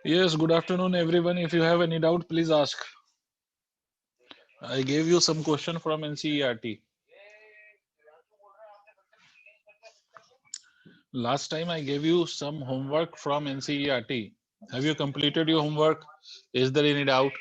Yes, good afternoon, everyone. If you have any doubt, please ask. I gave you some question from NCERT. Last time I gave you some homework from NCERT. Have you completed your homework? Is there any doubt?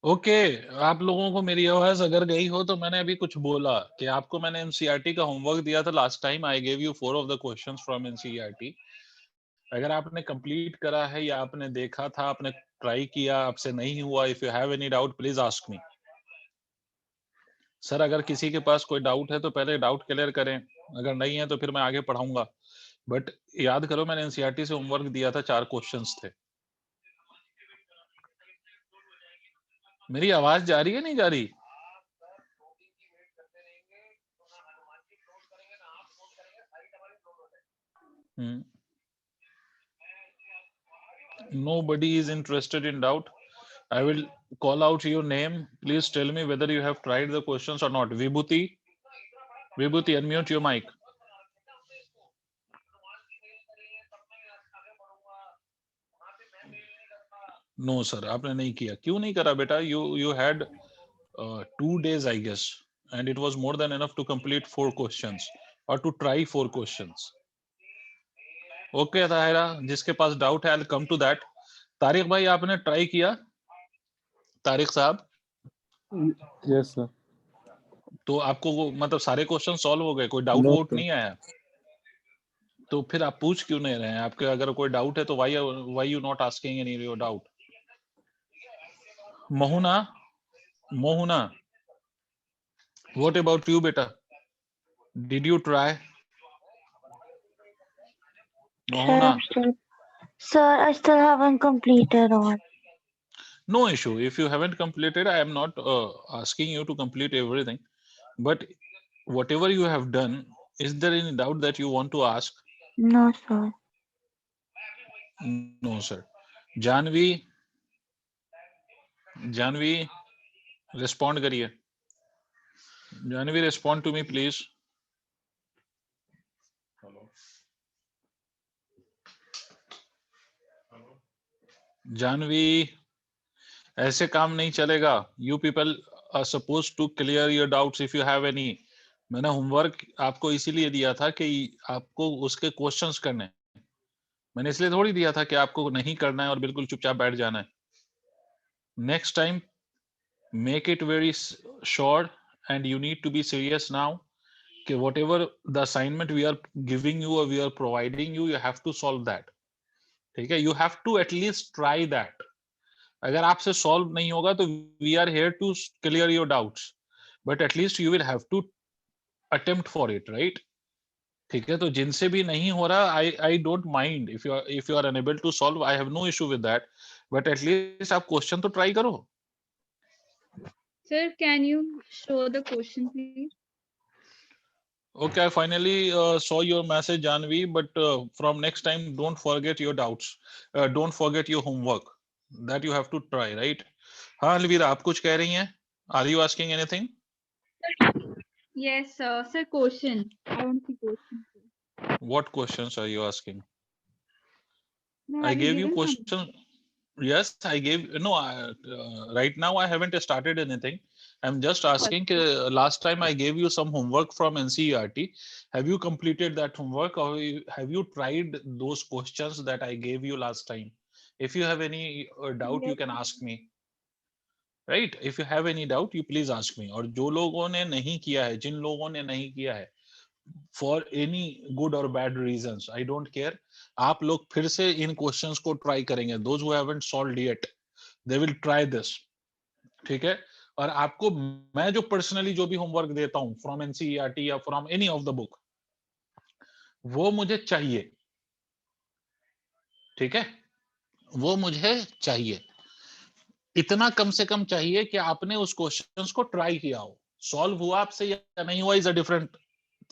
Okay आप लोगों को मेरी आवाज अगर गई हो तो मैंने अभी कुछ बोला कि आपको मैंने एनसीईआरटी का होमवर्क दिया था last time I gave you 4 of the questions from NCERT अगर आपने कंप्लीट करा है या आपने देखा था आपने ट्राई किया आपसे नहीं हुआ if you have any doubt please ask me sir अगर किसी के पास कोई डाउट है तो पहले डाउट क्लियर करें अगर नहीं है तो फिर मैं आगे पढ़ाऊंगा बट याद करो मैंने एनसीईआरटी से होमवर्क दिया था 4 क्वेश्चंस थे मेरी आवाज जा रही है नहीं जा रही nobody is interested in doubt I will call out your name please tell me whether you have tried the questions or not vibhuti unmute your mic no sir आपने नहीं किया क्यों नहीं करा बेटा you had 2 days I guess and it was more than enough to complete 4 questions or to try 4 questions okay Tahira जिसके पास doubt है आई come to that Tariq भाई आपने ट्राई किया तारिक साहब यस सर तो आपको वो मतलब सारे क्वेश्चन सॉल्व हो गए कोई डाउट नो वोट सर नहीं आया तो फिर आप पूछ क्यों नहीं रहे हैं आपके अगर कोई डाउट है तो why you not asking any your doubt Mohuna Mohuna what about you बेटा डिड यू ट्राई Sir, मोहुना I still haven't completed all. no issue if you haven't completed I am not asking you to complete everything but whatever you have done is there any doubt that you want to ask No, sir. no sir Janvi Janvi respond करिए Janvi respond to me please Janvi ऐसे काम नहीं चलेगा you people are suppose to clear your doubts if you have any मैंने homework आपको इसीलिए दिया था कि आपको उसके क्वेश्चंस करने मैंने इसलिए थोड़ी दिया था कि आपको नहीं करना है और बिल्कुल चुपचाप बैठ जाना है next time make it very short and you need to be serious now कि whatever the assignment we are giving you or we are providing you you have to solve that ठीक है you have to at least try that अगर आपसे solve नहीं होगा तो we are here to clear your doubts but at least you will have to attempt for it right ठीक है तो जिनसे भी नहीं हो रहा I don't mind if you are unable to solve I have no issue with that but at least आप question तो try करो Sir, can you show the question, please? Okay, I finally saw your message, Janvi, but from next time, don't forget your doubts. Don't forget your homework. That you have to try, right? हाँ अलवीरा आप कुछ कह रही हैं? Are you asking anything? Yes, sir, question. I want the question. What questions are you asking? No, I have you gave you given some? question. Yes, I gave. No, right now I haven't started anything. I'm just asking, last time I gave you some homework from NCERT. Have you completed that homework, or have you tried those questions that I gave you last time? If you have any doubt, you can ask me. Right? If you have any doubt, you please ask me. और जो लोगों ने नहीं किया है, जिन लोगों ने नहीं किया है, for any good or bad reasons, I don't care. आप लोग फिर से इन questions को try करेंगे. Those who haven't solved yet, they will try this. ठीक है? और आपको मैं जो पर्सनली जो भी होमवर्क देता हूं फ्रॉम एनसीईआरटी या from any of the book, वो मुझे चाहिए. ठीक है? वो मुझे चाहिए. इतना कम से कम चाहिए कि आपने उस क्वेश्चंस को ट्राई किया हो. सॉल्व हुआ आपसे या नहीं हुआ इज अ डिफरेंट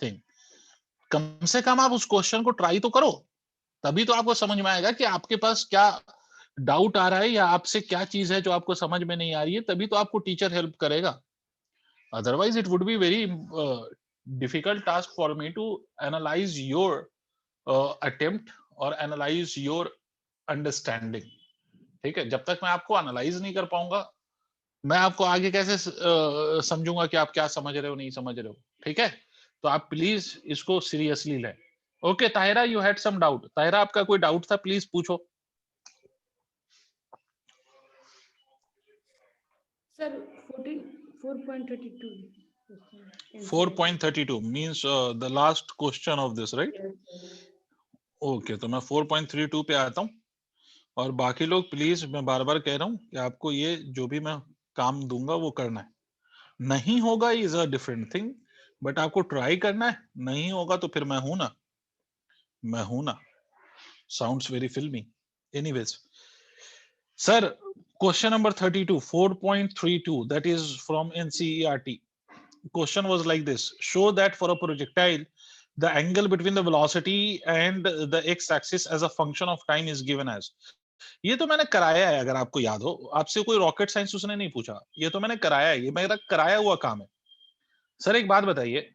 थिंग. कम से कम आप उस क्वेश्चन को ट्राई तो करो, तभी तो आपको समझ में आएगा कि आपके पास क्या डाउट आ रहा है या आपसे क्या चीज है जो आपको समझ में नहीं आ रही है. तभी तो आपको टीचर हेल्प करेगा. Otherwise, it would be very difficult task for me to analyze your attempt or analyze your understanding. ठीक है? जब तक मैं आपको एनालाइज नहीं कर पाऊंगा, मैं आपको आगे कैसे समझूंगा कि आप क्या समझ रहे हो नहीं समझ रहे हो. ठीक है? तो आप प्लीज इसको सीरियसली लें. Okay Tahira, you had some doubt. Tahira, आपका कोई डाउट था, प्लीज पूछो. Sir, 4.32. 4.32 means the last question of this, right? Okay, तो मैं 4.32 पे आता हूँ. और बाकी लोग प्लीज, मैं बार बार कह रहा हूँ कि आपको ये जो भी मैं काम दूंगा वो करना है. नहीं होगा is a different thing, but आपको ट्राई करना है. नहीं होगा तो फिर मैं हूं ना. साउंड्स वेरी फिल्मी. Anyways sir, question number 32, 4.32, that is from NCERT. Question was like this: show that for a projectile the angle between the velocity and the x-axis as a function of time is given as. ये तो मैंने कराया है, अगर आपको याद हो. आपसे कोई रॉकेट साइंस उसने नहीं पूछा, ये तो मैंने कराया है. ये मेरा कराया हुआ काम है. सर एक बात बताइए,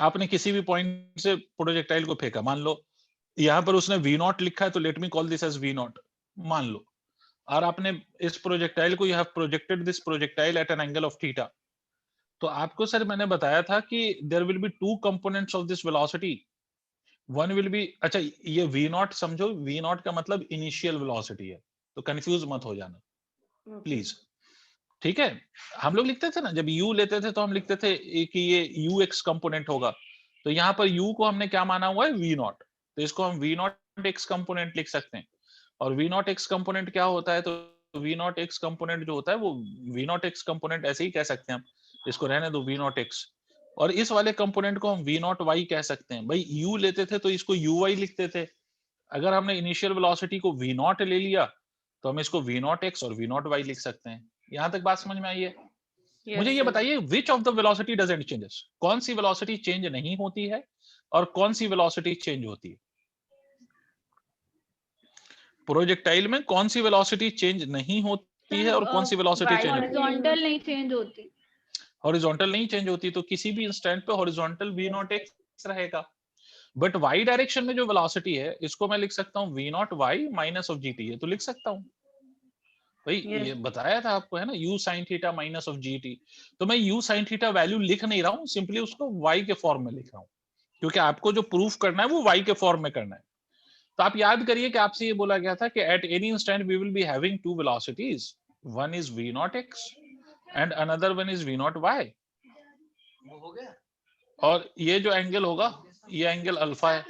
आपने किसी भी पॉइंट से प्रोजेक्टाइल को फेंका, मान लो यहां पर उसने v0 लिखा है, तो let me call this as v0, मान लो. और आपने इस प्रोजेक्टाइल को, you have projected this projectile at an angle of theta. तो आपको सर मैंने बताया था कि there will be two components of this velocity. One will be, अच्छा ये v0 समझो, v0 का मतलब इनिशियल वेलोसिटी है, तो कंफ्यूज मत हो जाना प्लीज. ठीक है? हम लोग लिखते थे ना, जब u लेते थे तो हम लिखते थे कि ये ux कंपोनेंट होगा. तो यहाँ पर u को हमने क्या माना हुआ है, v0. तो इसको हम v0 x कंपोनेंट लिख सकते हैं. और v0 x कंपोनेंट क्या होता है, तो v0 x कंपोनेंट जो होता है वो v0 x कंपोनेंट ऐसे ही कह सकते हैं हम. इसको रहने दो v0 x. और इस वाले कंपोनेंट को हम v0 y कह सकते हैं. भाई u लेते थे तो इसको uy लिखते थे. अगर हमने इनिशियल वेलोसिटी को v0 ले लिया तो हम इसको v0 x और v0 y लिख सकते हैं. यहां तक बात समझ में आई है? मुझे ये बताइए, which of the velocity doesn't changes? कौन सी वेलोसिटी चेंज नहीं होती है और कौन सी वेलोसिटी चेंज होती है? प्रोजेक्टाइल में कौन सी वेलोसिटी चेंज नहीं होती है और कौन सी वेलोसिटी चेंज होती है? हॉरिजॉन्टल नहीं चेंज होती. हॉरिजॉन्टल नहीं चेंज होती, तो किसी भी इंस्टेंट पे हॉरिजॉन्टल v0 x रहेगा. बट y डायरेक्शन में जो वेलोसिटी है, इसको मैं लिख सकता हूं v0 y minus of gt. ये तो लिख सकता हूं भाई. ये बताया था आपको, है ना, u sin theta minus of gt. तो मैं u sin थीटा वैल्यू लिख नहीं रहा हूं, सिंपली उसको y के फॉर्म में लिख रहा हूं, क्योंकि आपको जो प्रूफ करना है वो y के फॉर्म में करना है. तो आप याद करिए कि आपसे ये बोला गया था कि at any instant we will be having two velocities, one is v0 x and another one is v0 y. हो गया. और ये जो एंगल होगा, ये एंगल अल्फा है.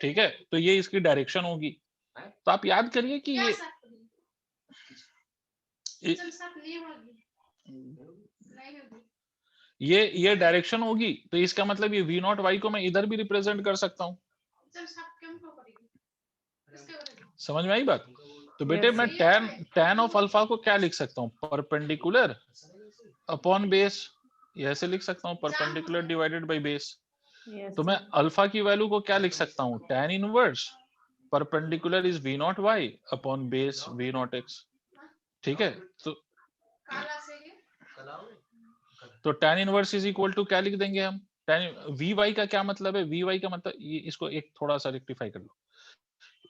ठीक है? तो ये इसकी डायरेक्शन होगी. तो आप याद करिए कि ये डायरेक्शन होगी. तो इसका मतलब ये v0 y को मैं इधर भी रिप्रेजेंट कर सकता हूं. समझ में आई बात? तो बेटे मैं tan ऑफ अल्फा को क्या लिख सकता हूं, परपेंडिकुलर अपॉन बेस. ऐसे लिख सकता हूं, परपेंडिकुलर डिवाइडेड बाय बेस. तो मैं अल्फा की वैल्यू को क्या लिख सकता हूं, tan inverse perpendicular is v0 y upon base v0 x. ठीक है? तो tan inverse is equal to क्या लिख देंगे हम, tan vy का क्या मतलब है, vy का मतलब ये, इसको एक थोड़ा सा रेक्टिफाई कर लो.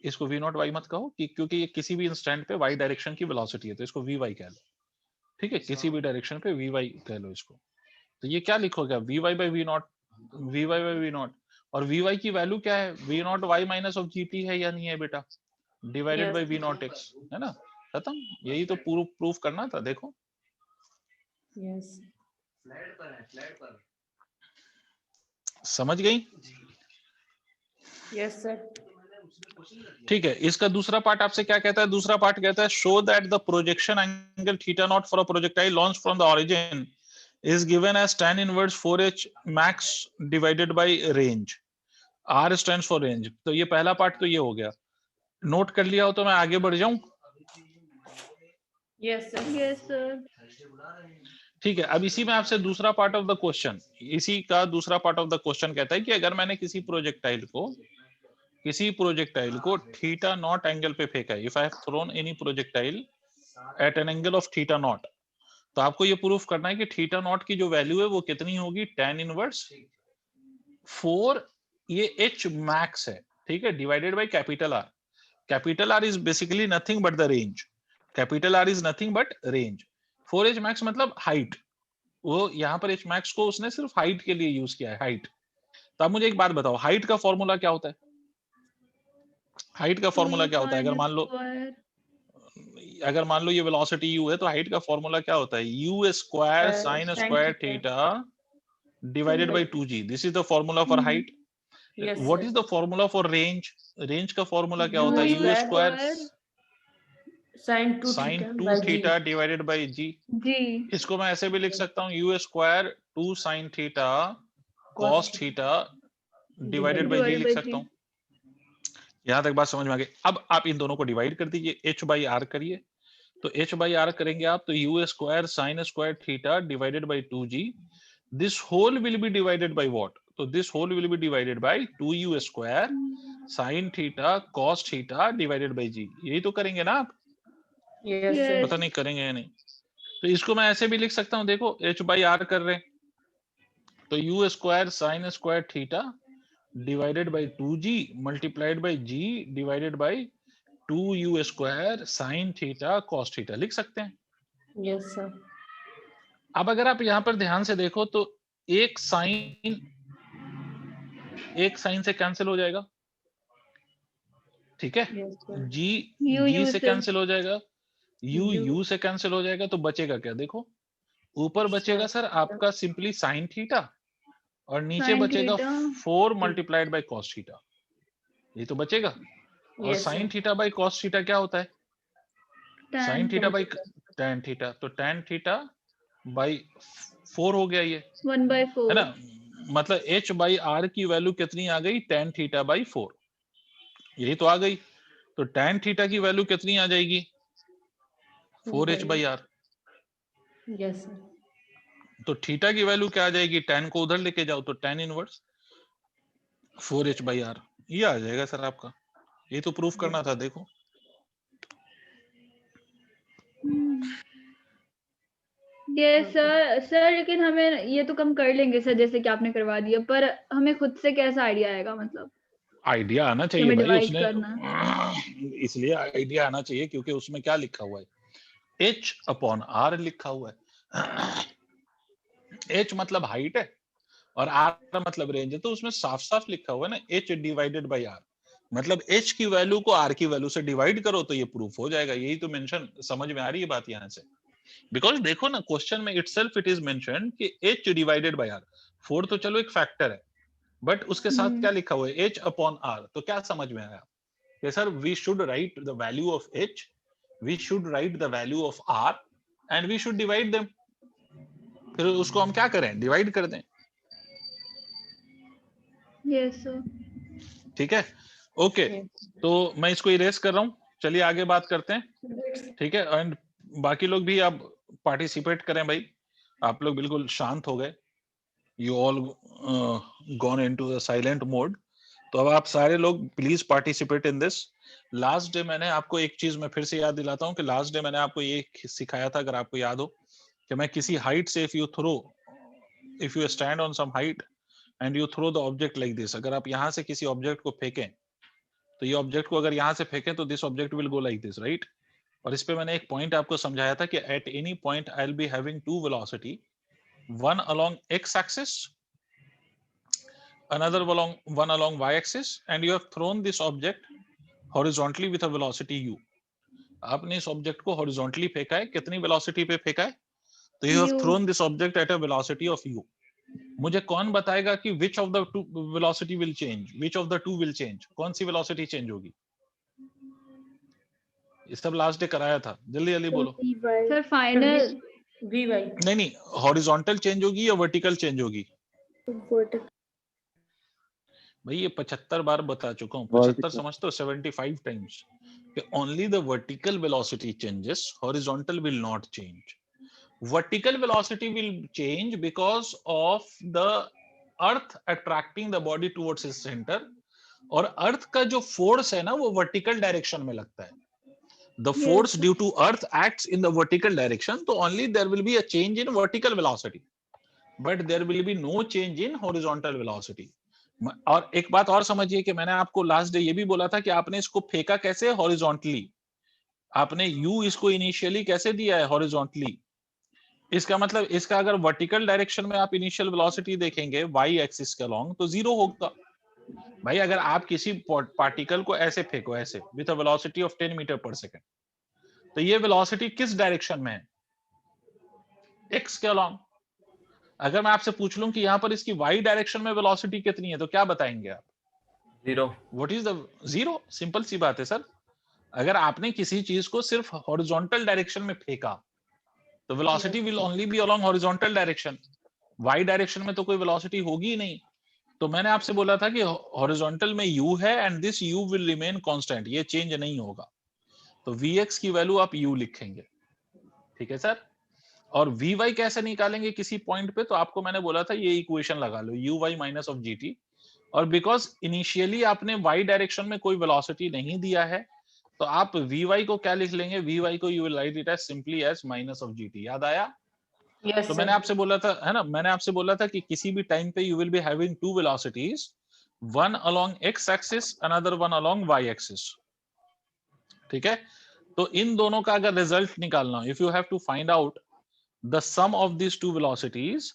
इसको v0 y मत कहो, क्योंकि ये किसी भी इंस्टेंट पे y डायरेक्शन की वेलोसिटी है, तो इसको vy कह लो. ठीक है, किसी भी डायरेक्शन पे वी वाई कह लो इसको। तो ये क्या लिखोगे V Y by V naught, V Y by V naught, और वी वाई की वैल्यू क्या है, V naught Y minus of ji T है या नहीं है बेटा, divided by V naught X, है ना, खत्म। यही तो प्रूफ करना था। देखो यस समझ गई? Yes sir. ठीक है, इसका दूसरा पार्ट आपसे क्या कहता है, दूसरा पार्ट कहता है show that the projection angle theta naught for a projectile launch from the origin is given as tan inverse 4h max divided by range. R stands for range. तो ये पहला पार्ट तो ये हो गया, नोट कर लिया हो तो मैं आगे बढ़ जाऊं? Yes sir. Yes, sir. ठीक है, अब इसी में आपसे दूसरा पार्ट ऑफ द क्वेश्चन, इसी का दूसरा पार्ट ऑफ द क्वेश्चन कहता है कि अगर मैंने किसी प्रोजेक्टाइल को थीटा नॉट एंगल पे फेंका है, if I have thrown any projectile at an angle of theta naught, तो आपको ये प्रूफ करना है कि थीटा नॉट की जो वैल्यू है वो कितनी होगी, tan इनवर्स 4, ये h मैक्स है, ठीक है, divided by capital R. Capital R is basically nothing but the range, capital R is nothing but range. 4h max मतलब हाइट, वो यहाँ पर h मैक्स को उसने सिर्फ हाइट के लिए यूज किया है, हाइट. तो आप मुझे एक बात बताओ, हाइट का फॉर्मूला क्या होता है, हाइट का फॉर्मूला क्या होता है? अगर मान लो ये वेलोसिटी u है, तो हाइट का फॉर्मूला क्या होता है, u square sine square theta divided by 2g. This is the formula for height. What is the formula for range? Range का फॉर्मूला क्या होता है, u square sign 2 theta divided by g. इसको मैं ऐसे भी लिख सकता हूँ, u square 2 sign theta cos theta divided by g लिख सकता हूँ. यहां तक बात समझ में आ गई? अब आप इन दोनों को डिवाइड कर दीजिए, h बाई आर करिए, तो h बाई आर करेंगे आप तो u square sine square theta divided by 2g. This whole will be divided by what? तो this whole will be divided by 2u square sine theta cos theta divided by g. यही तो करेंगे ना आप? Yes पता नहीं करेंगे या नहीं. तो इसको मैं ऐसे भी लिख सकता हूँ, देखो h बाई आर कर रहे हैं तो u square sine square theta divided by 2g multiplied by g divided by 2u square sine theta cos theta लिख सकते हैं. Yes sir. अब अगर आप यहां पर ध्यान से देखो तो एक साइन से कैंसिल हो जाएगा, ठीक है, जी से कैंसिल हो जाएगा, यू से कैंसिल हो जाएगा, तो बचेगा क्या? देखो ऊपर बचेगा सर आपका सिंपली साइन थीटा और नीचे Sin बचेगा theta. 4 multiplied by cos theta. ये तो बचेगा. और sine theta by cos theta क्या होता है? Sine theta by tan theta, तो tan थीटा बाई 4 हो गया ये, 1/4. है ना. मतलब h बाई आर की वैल्यू कितनी आ गई, tan थीटा बाई 4. यही तो आ गई. तो tan थीटा की वैल्यू कितनी आ जाएगी, 4h by R. Yes sir. तो थीटा की वैल्यू क्या आ जाएगी, tan को उधर लेके जाओ तो tan inverse 4h by are, ये आ जाएगा सर आपका. ये तो प्रूफ करना था. देखो ये सर लेकिन हमें ये तो कम कर लेंगे सर, जैसे कि आपने करवा दिया, पर हमें खुद से कैसा आइडिया आएगा, मतलब आइडिया आना चाहिए हमें भाई डिवाइड उसने, करना. इसलिए आइडिया आना चाहिए क्योंकि उसमें क्या लिखा हुआ है, h अपॉन r लिखा हुआ है. h मतलब हाइट है और r मतलब रेंज है, तो उसमें साफ साफ लिखा हुआ है ना h डिवाइडेड बाई r. मतलब h की वैल्यू को r की वैल्यू से डिवाइड करो तो ये प्रूफ हो जाएगा. यही तो मेंशन, समझ में आ रही है बात यहाँ से? बिकॉज देखो ना क्वेश्चन में इटसेल्फ इट इज मेंशन्ड कि h डिवाइडेड बाय r. 4 तो चलो एक फैक्टर है, बट उसके साथ क्या लिखा हुआ है, h अपॉन r. तो क्या समझ में आया कि sir we should write the value of h, we should write the value of r and we should divide them. फिर उसको हम क्या करें, डिवाइड कर दें. Yes sir. ठीक है, ओके. तो मैं इसको इरेज कर रहा हूँ, चलिए आगे बात करते हैं. ठीक है, एंड बाकी लोग भी आप पार्टिसिपेट करें भाई. आप लोग बिल्कुल शांत हो गए, you all gone into the silent mode. तो अब आप सारे लोग please participate in this. Last day मैंने आपको एक चीज मैं फिर से याद दिलाता हूँ कि लास्ट डे मैंने आपको ये सिखाया था, अगर आपको याद हो, कि मैं किसी हाइट से if you stand on some height and you throw the object like this, अगर आप यहाँ से किसी ऑब्जेक्ट को फेंकें तो ये ऑब्जेक्ट को अगर यहाँ से फेंकें तो this object will go like this, right. और इस पे मैंने एक पॉइंट आपको समझाया था कि at any point I will be having two velocity, one along x axis, another one along y axis, and you have thrown this object horizontally with a velocity u. आपने इस ऑब्जेक्ट को horizontally फेंका है, कितनी velocity पे फेंका है? तो you have U. Thrown this object at a velocity of u. मुझे कौन बताएगा कि which of the two velocity will change, which of the two will change, कौन सी वेलोसिटी चेंज होगी? ये सब लास्ट डे कराया था, जल्दी जल्दी बोलो। Sir final Vy. नहीं, हॉरिजॉन्टल चेंज होगी या वर्टिकल चेंज होगी? भाई ये 75 बार बता चुका हूँ, 75 Vertical. समझते हो? 75 टाइम्स कि only the vertical velocity changes, horizontal will not change. Vertical velocity will change because of the earth attracting the body towards its center, और अर्थ का जो फोर्स है ना वो वर्टिकल डायरेक्शन में लगता है. The force due to earth acts in the vertical direction, so only there will be a change in vertical velocity, but there will be no change in horizontal velocity. और एक बात और समझिए कि मैंने आपको लास्ट डे ये भी बोला था कि आपने इसको फेंका कैसे? हॉरिजॉन्टली. आपने u इसको इनिशियली कैसे दिया है? हॉरिजॉन्टली. इसका मतलब इसका अगर वर्टिकल डायरेक्शन में आप इनिशियल वेलोसिटी देखेंगे y एक्सिस के अलोंग तो जीरो होगा. भाई अगर आप किसी पार्टिकल को ऐसे फेंको, ऐसे with a velocity of 10 metre per second, तो ये वेलोसिटी किस डायरेक्शन में है? x के अलोंग. अगर मैं आपसे पूछ लूं कि यहाँ पर इसकी y डायरेक्शन में वेलोसिटी कितनी है तो क्या बताएंगे आप? Zero. What is the zero? Simple सी बात है सर. अगर आपने किसी चीज को सिर्फ हॉरिजॉन्टल डायरेक्शन में फेंका तो velocity will only be along horizontal direction. y direction में तो कोई वेलोसिटी होगी ही नहीं. तो मैंने आपसे बोला था कि हॉरिजॉन्टल में u है and this u will remain constant, ये चेंज नहीं होगा. तो vx की वैल्यू आप u लिखेंगे. ठीक है सर. और vy कैसे निकालेंगे किसी पॉइंट पे? तो आपको मैंने बोला था ये इक्वेशन लगा लो, uy माइनस ऑफ gt. और बिकॉज इनिशियली आपने y डायरेक्शन में कोई वेलोसिटी नहीं दिया है तो आप vy को क्या लिख लेंगे? vy को you will write it as simply as minus of gt. याद आया? Yes, तो sir. मैंने आपसे बोला था, है ना, मैंने आपसे बोला था कि किसी भी टाइम पे you will be having two velocities, one along x axis, another one along y axis. ठीक है. तो इन दोनों का अगर रिजल्ट निकालना, if you have to find out the sum of this two velocities,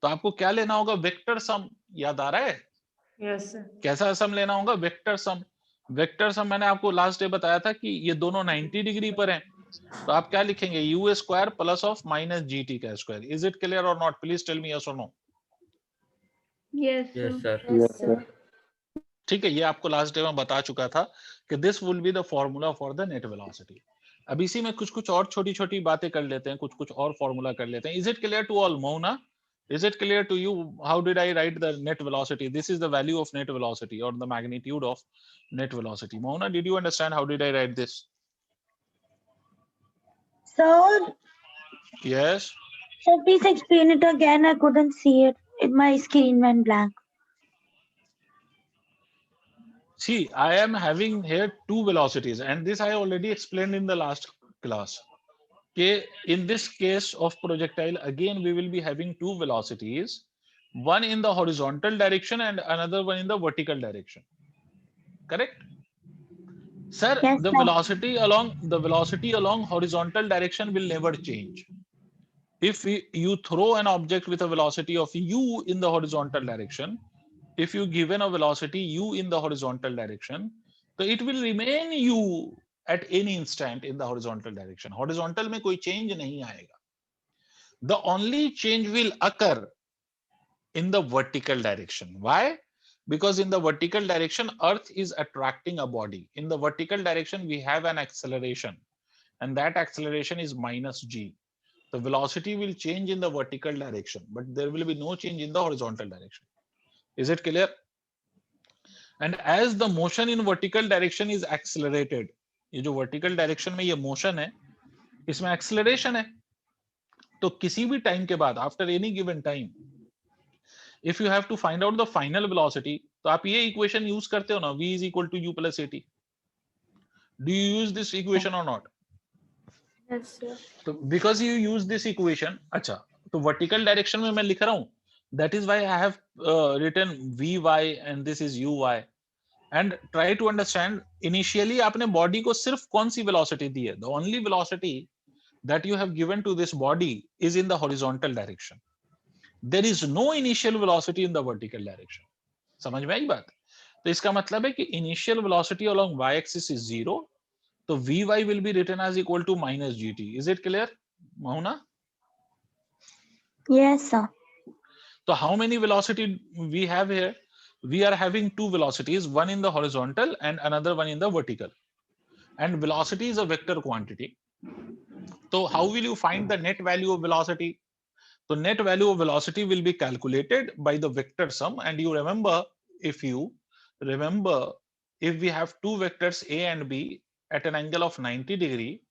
तो आपको क्या लेना होगा? Vector sum. याद आ रहा है? Yes, sir. कैसा सम लेना होगा? वेक्टर सम. वेक्टर सम मैंने आपको लास्ट डे बताया था कि ये दोनों 90 डिग्री पर हैं, तो आप क्या लिखेंगे? u square plus of minus gt का स्क्वायर. इज इट क्लियर और not? Please tell me yes और no. Yes yes sir. Yes, sir. ठीक है. ये आपको लास्ट डे में बता चुका था कि this will be the formula for the net velocity. अब इसी में कुछ कुछ और छोटी छोटी बातें कर लेते हैं, कुछ कुछ और फॉर्मूला कर लेते हैं. Is it clear to all? Mona, is it clear to you how did I write the net velocity? This is the value of net velocity or the magnitude of net velocity. Mona, did you understand how did I write this? Sir, Yes. sir, please explain it again. I couldn't see it. My screen went blank. See, I am having here two velocities and this I already explained in the last class. Okay, in this case of projectile, again we will be having two velocities, one in the horizontal direction and another one in the vertical direction. Correct? Sir, Yes, the sir. velocity along horizontal direction will never change. If you throw an object with a velocity of u in the horizontal direction, if you given a velocity u in the horizontal direction, so it will remain u at any instant in the horizontal direction. Horizontal में कोई change नहीं आएगा. The only change will occur in the vertical direction. Why? Because in the vertical direction, Earth is attracting a body. In the vertical direction, we have an acceleration, and that acceleration is minus g. The velocity will change in the vertical direction, but there will be no change in the horizontal direction. Is it clear? And as the motion in vertical direction is accelerated, ये जो vertical direction में ये motion है, इसमें acceleration है, तो किसी भी टाइम के बाद, after any given time, if you have to find out the final velocity, तो आप ये इक्वेशन यूज करते हो ना, v is equal to u plus at. Do you use this equation or not? Yes, sir. तो because you use this equation, अच्छा, तो vertical direction में मैं लिख रहा हूं, that is why I have written vy and this is uy. And try to understand initially आपने body को सिर्फ कौन सी वेलोसिटी दी है. The only velocity that you have given to this body is in the horizontal direction. There is no initial velocity in the vertical direction. समझ में आई बात? तो इसका मतलब है कि initial velocity along y axis is 0, तो vy will be written as equal to minus gt. Is it clear, Mahuna? Yes, sir. So how many velocity we have here? We are having two velocities, one in the horizontal and another one in the vertical. And velocity is a vector quantity. So how will you find the net value of velocity? The net value of velocity will be calculated by the vector sum. And you remember, if we have two vectors A and B at an angle of 90 degree,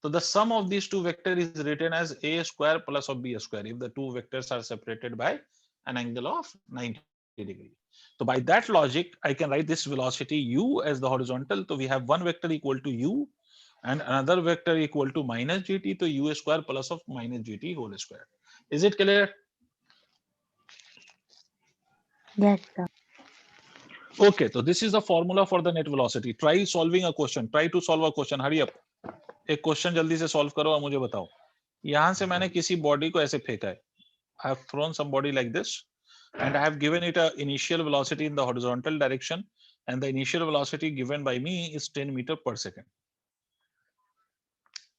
so the sum of these two vectors is written as A square plus of B square if the two vectors are separated by an angle of 90 degree. So by that logic, I can write this velocity u as the horizontal. So we have one vector equal to u and another vector equal to minus gt, so u square plus of minus gt whole square. Is it clear? Yes, sir. Okay, so this is the formula for the net velocity. Try solving a question. Try to solve a question. Hurry up. एक question जल्दी से solve करो और मुझे बताओ. यहां से मैंने किसी बॉडी को ऐसे फेंका है. I have thrown some body like this and I have given it a initial velocity in the horizontal direction and the initial velocity given by me is 10 meter per second.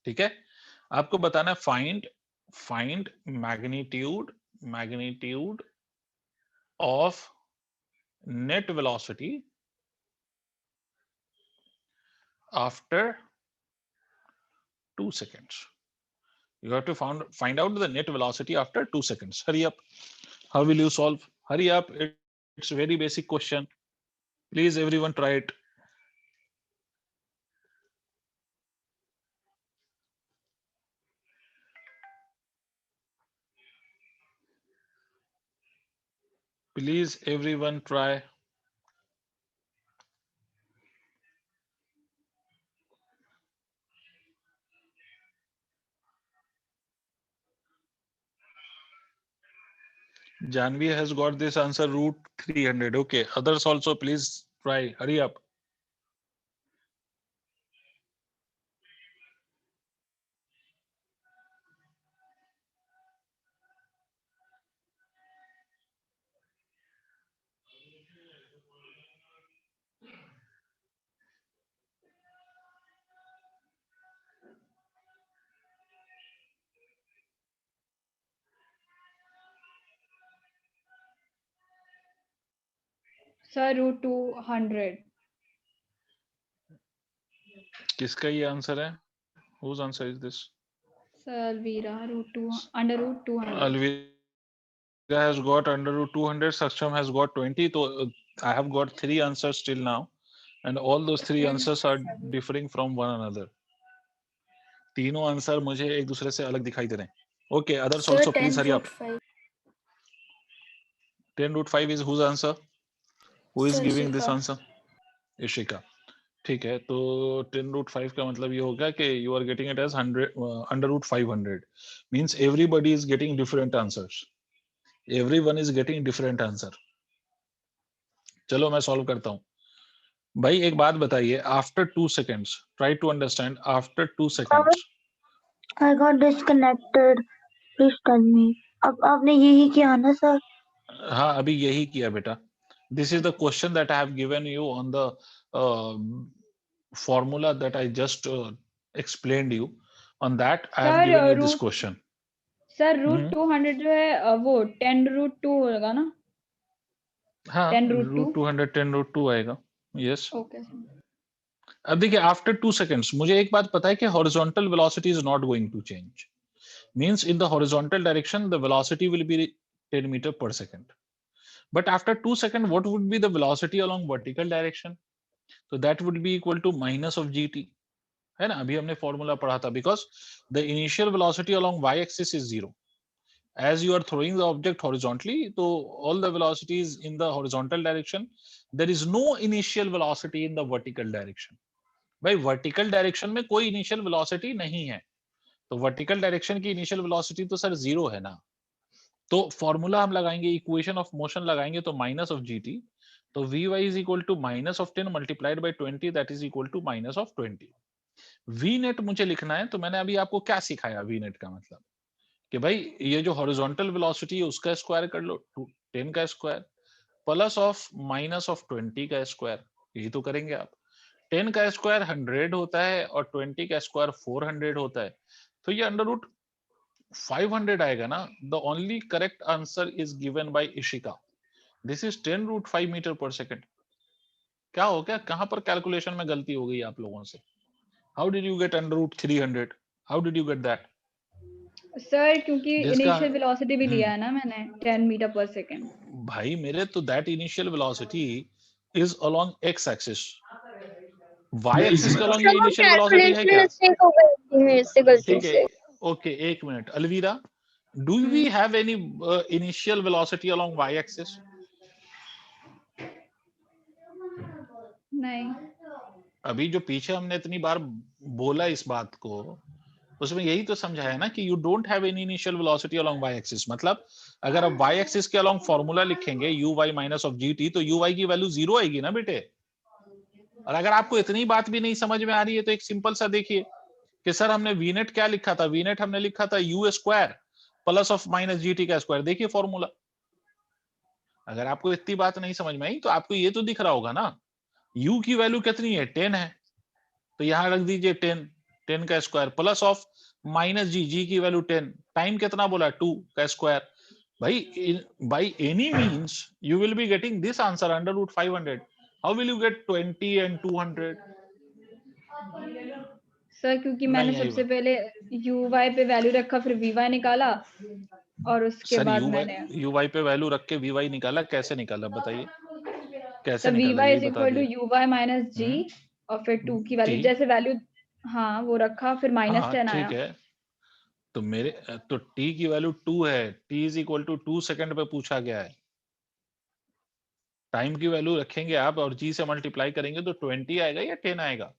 ठीक है, आपको बताना है find magnitude of net velocity after 2 seconds. You have to find out the net velocity after 2 seconds. Hurry up. How will you solve? Hurry up. It's a very basic question. Please everyone try it. Please everyone try. Janvi has got this answer root 300. Okay, others also please try. Hurry up. Sir root 200. किसका ये answer है? Whose answer is this? Sir Alvira under root 200. Alvira has got under root 200. Saksham has got 20. So I have got 3 answers till now, and all those 3 answers are differing from one another. तीनों answer मुझे एक दूसरे से अलग दिखाई दे रहे हैं. Okay, others also please hurry up. 10 root 5 is whose answer? Who is giving this answer? Ishika. ठीक है, तो 10 root 5 का मतलब ये होगा कि you are getting it as 100 under root 500. Means everybody is getting different answers. Everyone is getting different answer. चलो मैं सॉल्व करता हूँ. भाई एक बात बताइए, after 2 seconds, try to understand after 2 seconds. I got disconnected. Please tell me. अब आपने यही किया ना सर? हाँ अभी यही किया बेटा. This is the question that I have given you on the formula that I just explained you. On that I have given you this question. Sir root 200 जो है वो 10 रूट 2 होगा ना? हाँ 10 root रूट 200 10 रूट 2 आएगा. Yes. Okay. अब देखिए after 2 seconds मुझे एक बात पता है कि horizontal velocity is not going to change. Means in the horizontal direction the velocity will be 10 meter per second. But after 2 seconds, what would be the velocity along vertical direction? So that would be equal to minus of gt. है ना, अभी हमने formula पढ़ा था, because the initial velocity along y-axis is 0. As you are throwing the object horizontally, so all the velocities in the horizontal direction, there is no initial velocity in the vertical direction. भाई vertical direction में कोई initial velocity नहीं है, तो vertical direction की initial velocity तो sir 0 है ना. तो फॉर्मूला हम लगाएंगे, इक्वेशन ऑफ मोशन लगाएंगे, तो माइनस ऑफ जीटी तो Vy is equal to minus of 10 multiplied by 20, that is equal to minus of 20. Vnet मुझे लिखना है, तो मैंने अभी आपको क्या सिखाया Vnet का मतलब कि भाई ये जो हॉरिजॉन्टल वेलोसिटी है उसका स्क्वायर कर लो 10 का square plus of minus of 20 का स्क्वायर, यही तो करेंगे आप। 10 का स्क्वायर 100 होता है और 20 का स्क्वायर 400 होता है, तो ये अंडर रूट 500 आएगा ना। The only correct answer is given by Ishika, this is 10 root 5 metre per second. क्या हो गया, कहां पर कैलकुलेशन में गलती हो गई आप लोगों से? How did you get under root 300? How did you get that? Sir क्योंकि जिसका इनिशियल वेलोसिटी भी लिया है ना मैंने 10 मीटर पर सेकंड। भाई मेरे तो that initial velocity is along X axis, Y axis के अलोंग ये इनिशियल वेलोसिटी है क्या? मिस्टेक हो गई मेरे से गलती ठीक है, से। ओके एक minute. Alvira, do we have any initial velocity along Y axis? नहीं। अभी जो पीछे हमने इतनी बार बोला इस बात को, उसमें यही तो समझाया ना कि you don't have any initial velocity along Y axis. मतलब अगर आप वाई एक्सिस के अलोंग फॉर्मूला लिखेंगे U Y minus of ji T, तो यू वाई की वैल्यू 0 आएगी ना बेटे। और अगर आपको इतनी बात भी नहीं समझ में आ रही है तो एक सिंपल सा देखिए कि सर हमने वीनेट क्या लिखा था, वीनेट हमने लिखा था you square plus of minus G T का स्क्वायर। देखिए फॉर्मूला, अगर आपको इतनी बात नहीं समझ में आई तो आपको ये तो दिख रहा होगा ना, u की वैल्यू कितनी है 10 है, तो यहां रख दीजिए 10, 10 का स्क्वायर प्लस ऑफ माइनस जी की वैल्यू 10, टाइम कितना बोला 2 का स्क्वायर। भाई by any means you will be getting this answer under root 500। How will you get 20 and 200? Sir क्योंकि मैंने नहीं आई सबसे बात। पहले यू वाई पे वैल्यू रखा फिर वी वाई निकाला और उसके सर बाद मैंने यू वाई पे वैल्यू रख के वी वाई निकाला, कैसे निकाला बताइए, कैसे सर वी निकाला वाई यही इज बता इक्वल टू दिए। यू वाई माइनस जी और फिर 2 की वैल्यू टी, जैसे वैल्यू हाँ वो रखा फिर माइनस हाँ 10 आया। ठीक है, तो मेरे तो t की वैल्यू 2 है, t is equal to 2 second पे पूछा गया है। टाइम की वैल्यू रखेंगे आप और g से मल्टीप्लाई करेंगे तो 20 आएगा या 10 आएगा?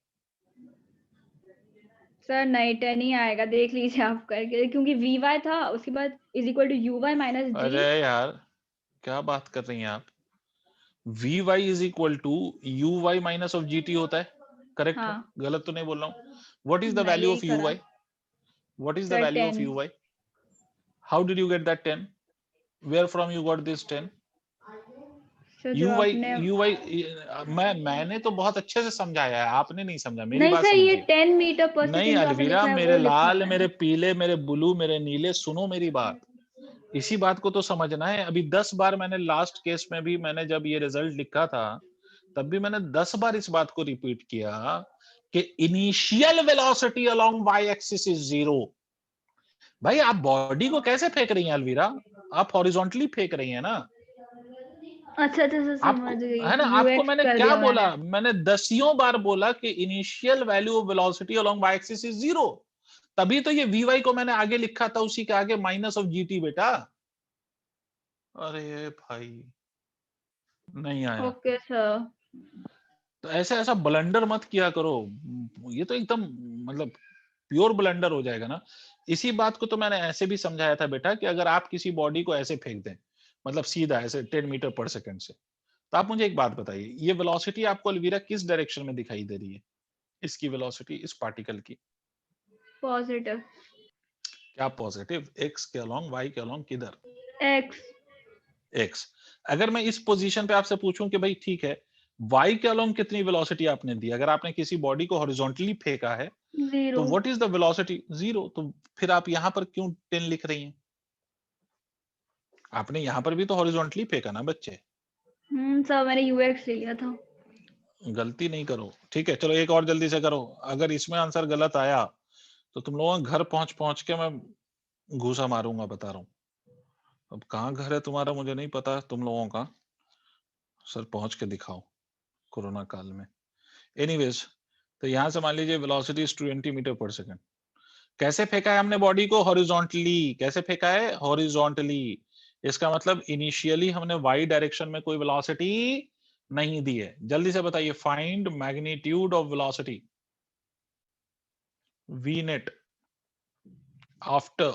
सर नहीं 10 ही आएगा, देख लीजिए आप करके, क्योंकि वी वाई था उसके बाद is equal to u Y minus g. अरे यार क्या बात कर रही हैं आप, v y is equal to u Y minus of ji t होता है, करेक्ट है? हाँ गलत तो नहीं बोल रहा हूँ? व्हाट इज द नहीं वैल्यू यही ऑफ यू करा Y? What is the sir value of 10। U Y? How did you get that 10? Where from you got this 10? Sir जो यू वाई, आपने यू वाई मैंने तो बहुत अच्छे से समझाया है, आपने नहीं समझा, मेरी नहीं बात सर ये समझिए। 10 मीटर पर नहीं सेकंड जो आपने अलवीरा, लिखा है मेरे वो लिखा लाल, है। मेरे पीले, मेरे ब्लू, मेरे नीले, सुनो मेरी बात, इसी बात को तो समझना है। अभी 10 बार मैंने लास्ट केस में भी मैंने जब ये रिजल्ट लिखा था तब भी मैंने 10 बार इस बात को रिपीट किया कि initial velocity along Y axis is 0। भाई आप बॉडी को कैसे फेंक रही हैं अलवीरा, आप हॉरिजॉन्टली फेंक रही हैं ना। अच्छा सर आपको समझ गई, है ना, आपको यूएक्स मैंने कर क्या दिया बोला, मैंने। मैंने दसियों बार बोला कि initial value of velocity along Y axis is 0, तभी तो ये वी वाई को मैंने आगे लिखा था उसी के आगे माइनस ऑफ जीटी बेटा। अरे भाई नहीं आया, ओके सर। तो ऐसा ऐसा ब्लंडर मत किया करो, ये तो एकदम मतलब प्योर ब्लंडर हो जाएगा ना। इसी बात को तो मैंने ऐसे भी समझाया था बेटा कि अगर आप किसी बॉडी को ऐसे फेंक दें, मतलब सीधा ऐसे 10 मीटर पर सेकंड से, तो आप मुझे एक बात बताइए, ये वेलोसिटी आपको अलवीरा किस डायरेक्शन में दिखाई दे रही है? इसकी वेलोसिटी इस पार्टिकल की पॉजिटिव। क्या पॉजिटिव? एक्स के अलोंग, वाई के अलोंग, किधर? एक्स। एक्स। अगर मैं इस पोजीशन पे आपसे पूछूं कि भाई ठीक है वाई के अलोंग कितनी वेलोसिटी आपने दी, अगर आपने किसी बॉडी को हॉरिजॉन्टली फेंका है तो 0। What is the velocity? 0। तो फिर आप यहां पर क्यों 10 लिख रही हैं? आपने यहां पर भी तो हॉरिजॉन्टली फेंका ना बच्चे। सर मैंने यूएक्स ले लिया था। गलती नहीं करो, ठीक है चलो एक और जल्दी से करो, अगर इसमें आंसर गलत आया तो तुम लोगों के घर पहुंच पहुंच के मैं घूसा मारूंगा, बता रहा हूं। अब कहाँ घर है तुम्हारा मुझे नहीं पता तुम लोगों का, सर पहुंच के दिखाओ कोरोना काल में। एनीवेज, तो यहां से मान लीजिए velocity is 20 metre per second. कैसे फेंका है हमने बॉडी को? हॉरिजॉन्टली। कैसे फेंका है? हॉरिजॉन्टली। इसका मतलब इनिशियली हमने वाई डायरेक्शन में कोई वेलोसिटी नहीं दी है। जल्दी से बताइए, find magnitude of velocity V net after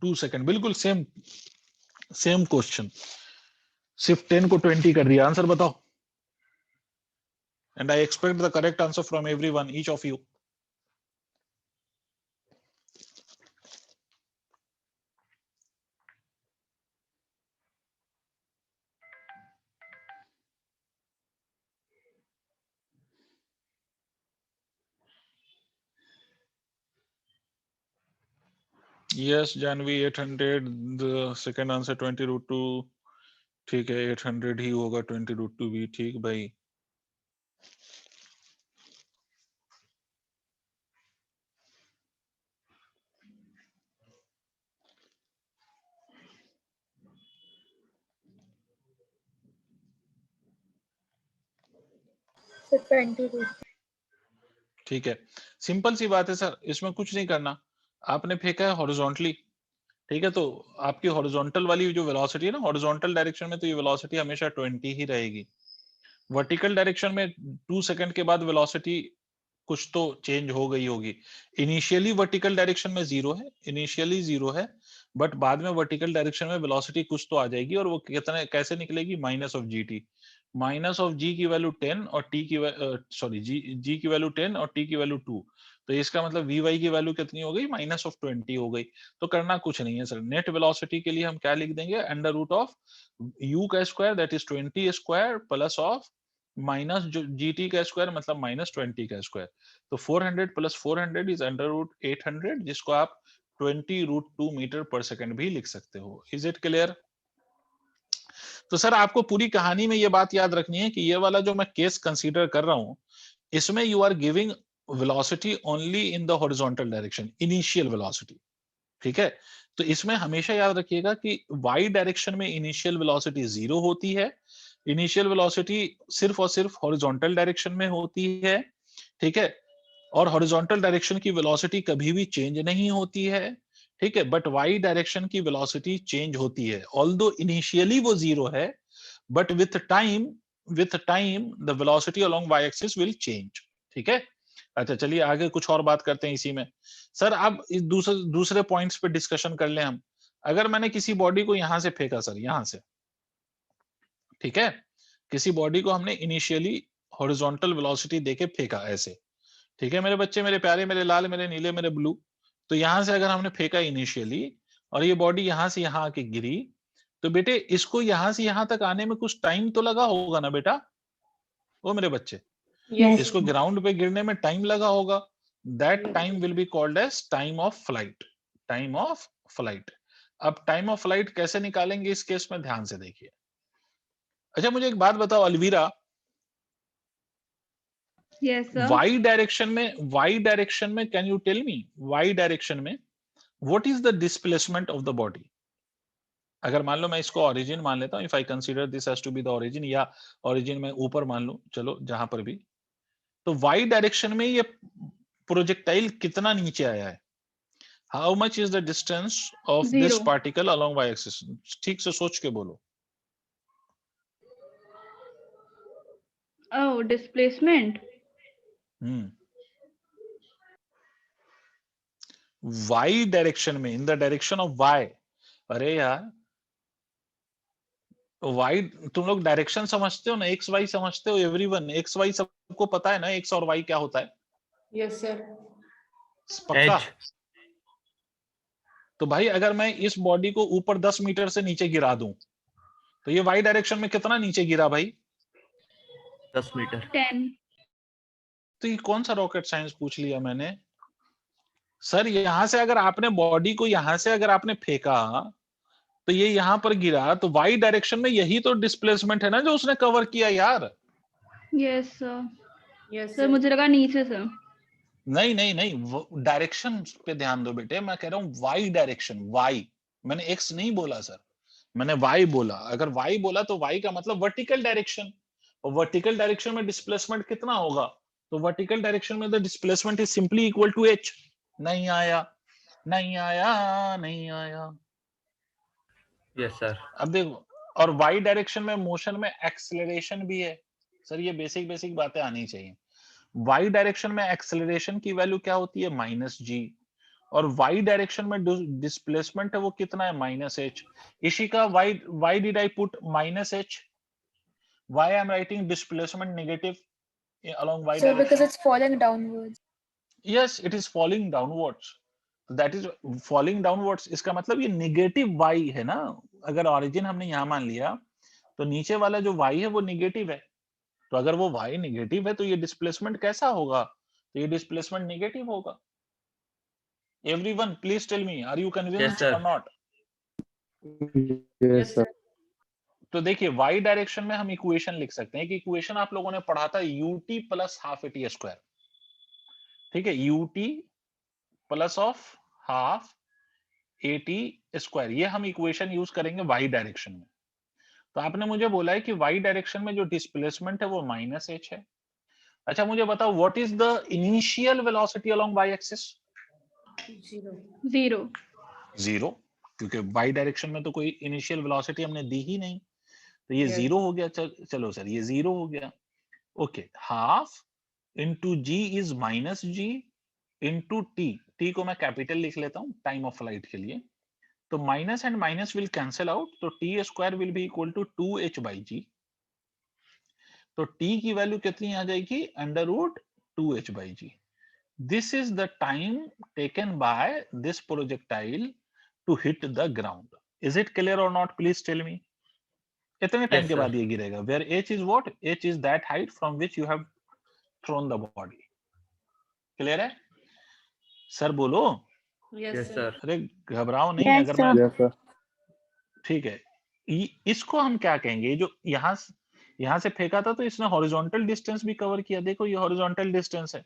2 second. बिल्कुल सेम क्वेश्चन, सिर्फ 10 को 20 कर दिया। आंसर बताओ। And I expect the correct answer from everyone, each of you. Yes, Janvi 800, the second answer 20√2, ठीक है 800 ही होगा, 20√2 भी ठीक भाई। ठीक है, सिंपल सी बात है सर, इसमें कुछ नहीं करना। आपने फेंका है हॉरिजॉन्टली, ठीक है, तो आपकी हॉरिजॉन्टल वाली जो वेलोसिटी है ना, हॉरिजॉन्टल डायरेक्शन में तो ये वेलोसिटी हमेशा 20 ही रहेगी। वर्टिकल डायरेक्शन में 2 सेकंड के बाद वेलोसिटी कुछ तो चेंज हो गई होगी। इनिशियली वर्टिकल डायरेक्शन में 0 है, इनिशियली 0 है, बट बाद में वर्टिकल डायरेक्शन में वेलोसिटी कुछ तो आ जाएगी, और वो कितना कैसे निकलेगी, minus of g t. Minus of g की वैल्यू 10 और टी की सॉरी जी की वैल्यू 10 और टी की वैल्यू 2, तो इसका मतलब वी वाई की वैल्यू कितनी हो गई, माइनस ऑफ 20 हो गई। तो करना कुछ नहीं है सर, नेट वेलोसिटी के लिए हम क्या लिख देंगे, अंडर रूट ऑफ यू का square that is 20 square plus of minus जो जीटी का स्क्वायर मतलब माइनस 20 का स्क्वायर। तो 400 प्लस 400 इज अंडर रूट 800, जिसको आप 20√2 मीटर पर सेकंड भी लिख सकते हो। Is it clear? तो सर आपको पूरी कहानी में ये बात याद रखनी है कि ये वाला जो मैं केस कंसीडर कर रहा हूं, इसमें you are giving velocity only in the horizontal direction, initial velocity, ठीक है। तो इसमें हमेशा याद रखिएगा कि वाई डायरेक्शन में इनिशियल वेलोसिटी 0 होती है, इनिशियल वेलोसिटी सिर्फ और सिर्फ हॉरिजॉन्टल डायरेक्शन में होती है, ठीक है, और हॉरिजॉन्टल डायरेक्शन की वेलोसिटी कभी भी चेंज नहीं होती है, ठीक है, बट वाई डायरेक्शन की वेलोसिटी चेंज होती है। ऑल्दो इनिशियली वो 0 है, but with time the velocity along Y axis will change, ठीक है। अच्छा चलिए आगे कुछ और बात करते हैं इसी में। सर अब इस दूसरे पॉइंट्स पे डिस्कशन कर लें हम। अगर मैंने किसी बॉडी को यहां से फेंका सर, यहां से, ठीक है, किसी बॉडी को हमने इनिशियली हॉरिजॉन्टल वेलोसिटी देके फेंका ऐसे, ठीक है मेरे बच्चे, मेरे प्यारे, मेरे लाल, मेरे नीले, मेरे ब्लू। तो यहां से अगर हमने फेंका इनिशियली और ये बॉडी यहां से यहां आके गिरी, तो बेटे इसको यहां से यहां तक आने में कुछ टाइम तो लगा होगा ना बेटा, वो मेरे बच्चे, Yes. इसको ग्राउंड पे गिरने में टाइम लगा होगा। That time will be called as time of flight, time of flight. अब टाइम ऑफ फ्लाइट कैसे निकालेंगे इस केस में, ध्यान से देखिए। अच्छा मुझे एक बात बताओ Alvira, yes sir. Y direction में can you tell me, y direction में what is the displacement of the body? अगर मान लो मैं इसको ओरिजिन मान लेता हूं, if I consider this has to be the origin, या ओरिजिन में ऊपर मान लूं, चलो जहां पर भी, तो वाई डायरेक्शन में ये प्रोजेक्टाइल कितना नीचे आया है, how much is the distance of this 0। Particle along Y axis? ठीक से सोच के बोलो। ओह डिस्प्लेसमेंट। वाई डायरेक्शन में, in the direction of Y, अरे यार वाई, तुम लोग डायरेक्शन समझते हो ना, एक्स वाई समझते हो एवरीवन, एक्स वाई सबको पता है ना, एक्स और वाई क्या होता है? Yes, sir. पक्का? तो भाई अगर मैं इस बॉडी को ऊपर 10 मीटर से नीचे गिरा दूं, तो ये वाई डायरेक्शन में कितना नीचे गिरा भाई? 10 मीटर। 10। तो ये कौन सा रॉकेट साइंस पूछ लिया मैंने सर? यहां से अगर आपने बॉडी को यहां से अगर आपने फेंका तो ये यहां पर गिरा, तो वाई डायरेक्शन में यही तो डिस्प्लेसमेंट है ना जो उसने कवर किया यार। Yes sir. Yes, sir sir. मुझे लगा नीचे सर। नहीं नहीं नहीं, डायरेक्शन पे ध्यान दो बेटे, मैं कह रहा हूं वाई डायरेक्शन, वाई, मैंने एक्स नहीं बोला सर, मैंने वाई बोला। अगर वाई बोला तो वाई का मतलब वर्टिकल डायरेक्शन, और वर्टिकल डायरेक्शन में डिस्प्लेसमेंट कितना होगा? तो वर्टिकल डायरेक्शन में the displacement is simply equal to H. नहीं आया, नहीं आया, नहीं आया। Yes sir. अब देखो, और वाई डायरेक्शन में मोशन में एक्सेलरेशन भी है सर, ये बेसिक बेसिक बातें आनी चाहिए। वाई डायरेक्शन में एक्सेलरेशन की वैल्यू क्या होती है? Minus G. और y डायरेक्शन में डिस्प्लेसमेंट है वो कितना है, -h। Ishika, why did I put -h? Why I am writing displacement negative along y So because direction? it's falling downwards. Yes, it is falling downwards. That is falling downwards। इसका मतलब ये negative y है ना। अगर origin हमने यहाँ मान लिया तो नीचे वाला जो y है वो नेगेटिव है। तो अगर वो y नेगेटिव है तो ये डिस्प्लेसमेंट कैसा होगा? तो ये डिस्प्लेसमेंट नेगेटिव होगा। Everyone, please tell me, are you convinced sir. or not? Yes, sir. तो देखिए y डायरेक्शन में हम इक्वेशन लिख सकते हैं कि इक्वेशन आप लोगों ने पढ़ा था ut plus half at square. ठीक है, ut plus of half at square, ये हम इक्वेशन यूज करेंगे y डायरेक्शन में। तो आपने मुझे बोला है कि y डायरेक्शन में जो डिस्प्लेसमेंट है वो -h है। अच्छा मुझे बताओ, what is the initial velocity along y axis? 0। 0, क्योंकि y डायरेक्शन में तो कोई इनिशियल वेलोसिटी हमने दी ही नहीं, तो ये 0 हो गया। चलो सर, ये 0 हो गया। Okay, half into g is -g into t को मैं कैपिटल लिख लेता हूं टाइम ऑफ फ्लाइट के लिए। तो minus and minus will cancel out, तो t square will be equal to 2h/g। तो t की वैल्यू कितनी आ जाएगी? √2h/g। This is the time taken by this projectile to hit the ground. Is it clear और नॉट? Please tell me. कितने time के बाद ये गिरेगा? Where h is what? h is that height from which you have thrown the body. Clear है sir? बोलो। Yes, sir. अरे घबराओ नहीं। Yes, अगर sir. मैं Yes, sir. ठीक है, इसको हम क्या कहेंगे? जो यहां से फेंका था तो इसने हॉरिजॉन्टल डिस्टेंस भी कवर किया। देखो ये हॉरिजॉन्टल डिस्टेंस है।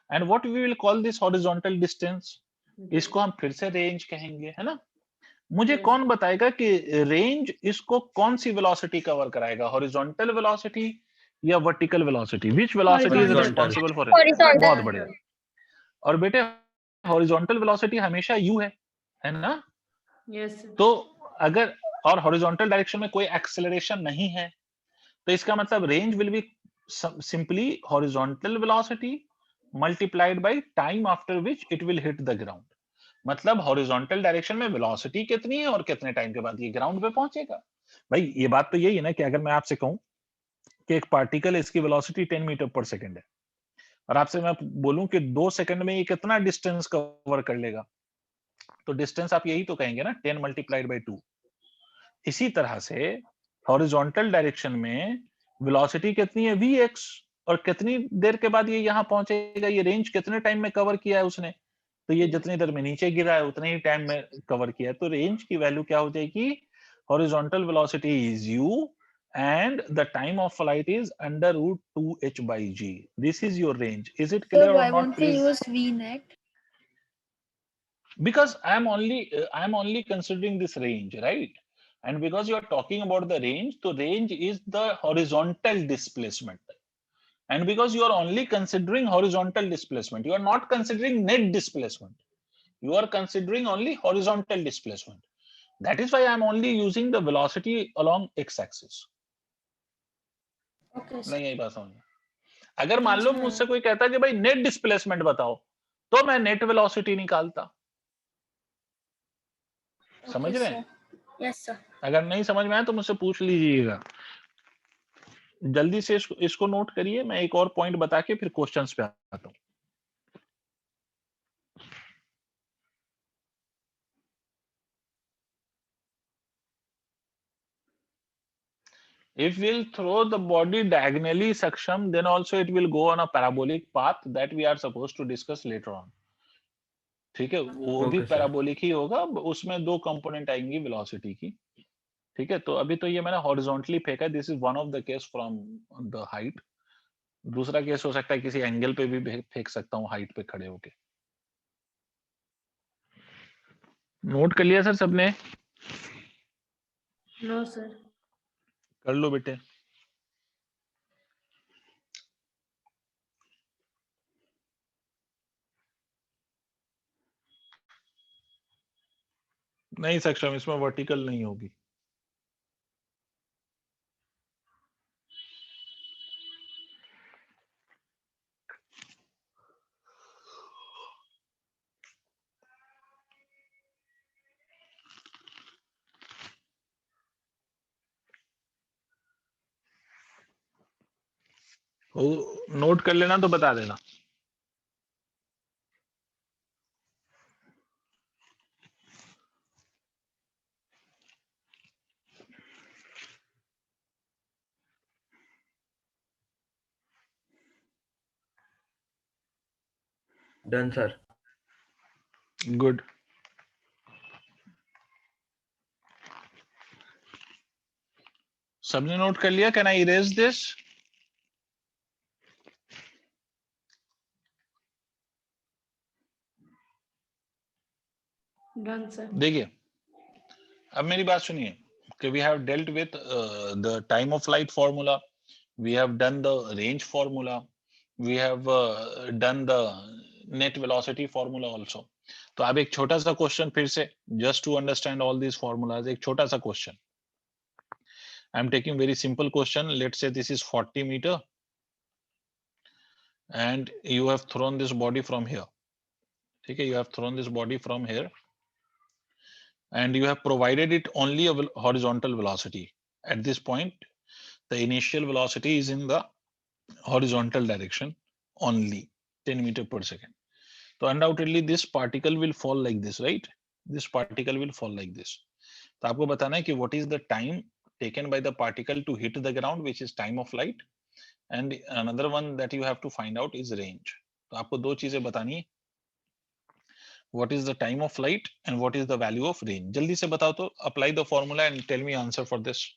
And what we will call this horizontal distance? इसको हम फिर से रेंज कहेंगे, है ना। मुझे Yes. कौन बताएगा कि रेंज इसको कौन सी वेलोसिटी कवर कराएगा? हॉरिजॉन्टल वेलोसिटी या vertical velocity? Which velocity is Horizontal. Responsible for? Horizontal. बहुत बढ़िया। और बेटे हॉरिजॉन्टल वेलोसिटी हमेशा u है ना। Yes. तो अगर और हॉरिजॉन्टल डायरेक्शन में कोई एक्सेलरेशन नहीं है तो इसका मतलब range will be simply horizontal velocity multiplied by time after which it will hit the ground. मतलब हॉरिजॉन्टल डायरेक्शन में वेलोसिटी कितनी है और कितने टाइम के बाद ये ग्राउंड पे पहुंचेगा। भाई ये बात तो यही है ना कि अगर मैं आपसे कहूं कि एक पार्टिकल इसकी वेलोसिटी 10 मीटर पर सेकंड है और आपसे मैं बोलूं कि 2 सेकंड में ये कितना डिस्टेंस कवर कर लेगा, तो डिस्टेंस आप यही तो कहेंगे ना, 10 मल्टीप्लाइड बाय 2। इसी तरह से हॉरिजॉन्टल डायरेक्शन में वेलोसिटी कितनी है? vx, और कितनी देर के बाद ये यहां पहुंचेगा, ये रेंज कितने टाइम में कवर किया है उसने, तो ये जितनी देर में नीचे गिरा है उतने ही टाइम में कवर किया है। तो रेंज की वैल्यू क्या हो जाएगी? Horizontal velocity is u and the time of flight is √2h/g. This is your range. Is it So clear or why not? won't they Please. use VNet? Because I'm only considering this range, right? And because you are talking about the range, so range is the horizontal displacement. And because you are only considering horizontal displacement, you are not considering net displacement. You are considering only horizontal displacement. That is why I'm only using the velocity along x-axis. Okay, sir. नहीं यही बात समझ। अगर मान लो मुझसे कोई कहता कि भाई नेट डिस्प्लेसमेंट बताओ, तो मैं नेट वेलोसिटी निकालता। समझ रहे हैं? Yes, sir. अगर नहीं समझ में आया तो मुझसे पूछ लीजिएगा। जल्दी से इसको नोट करिए। मैं एक और पॉइंट बता के फिर क्वेश्चंस पे आता हूं। If we'll throw the body diagonally Saksham, then also it will go on a parabolic path that we are supposed to discuss later on. ठीक है, वो भी Okay, sir. पैराबोलिक ही होगा, उसमें दो कंपोनेंट आएंगी वेलोसिटी की। ठीक है, तो अभी तो ये मैंने हॉरिजॉन्टली फेंका, this is one of the case from the height. दूसरा केस हो सकता है किसी एंगल पे भी फेंक सकता हूँ हाइट पे खड़े होके। नोट कर लिया सर सबने? No, sir. कर लो बेटे। नहीं सक्षम, इसमें वर्टिकल नहीं होगी। वो नोट कर लेना तो बता देना। Done, sir. गुड। सबने नोट कर लिया? Can I erase this? Done, sir. देखिए, अब मेरी बात सुनिए कि we have dealt with the time of flight formula, we have done the range formula, we have done the net velocity formula also. तो अब एक छोटा सा क्वेश्चन फिर से, just to understand all these formulas, एक छोटा सा question. I'm taking very simple question. Let's say this is 40 meter and you have thrown this body from here. ठीक है, you have thrown this body from here and you have provided it only a horizontal velocity. At this point, the initial velocity is in the horizontal direction only, 10 meter per second. So undoubtedly this particle will fall like this, right? This particle will fall like this. तो आपको बताना है कि what is the time taken by the particle to hit the ground, which is time of flight, and another one that you have to find out is range. तो आपको दो चीजें बतानी है, what is the time of flight and what is the value of range. जल्दी से बताओ तो, apply the formula and tell me answer for this.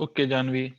Okay, Janvi.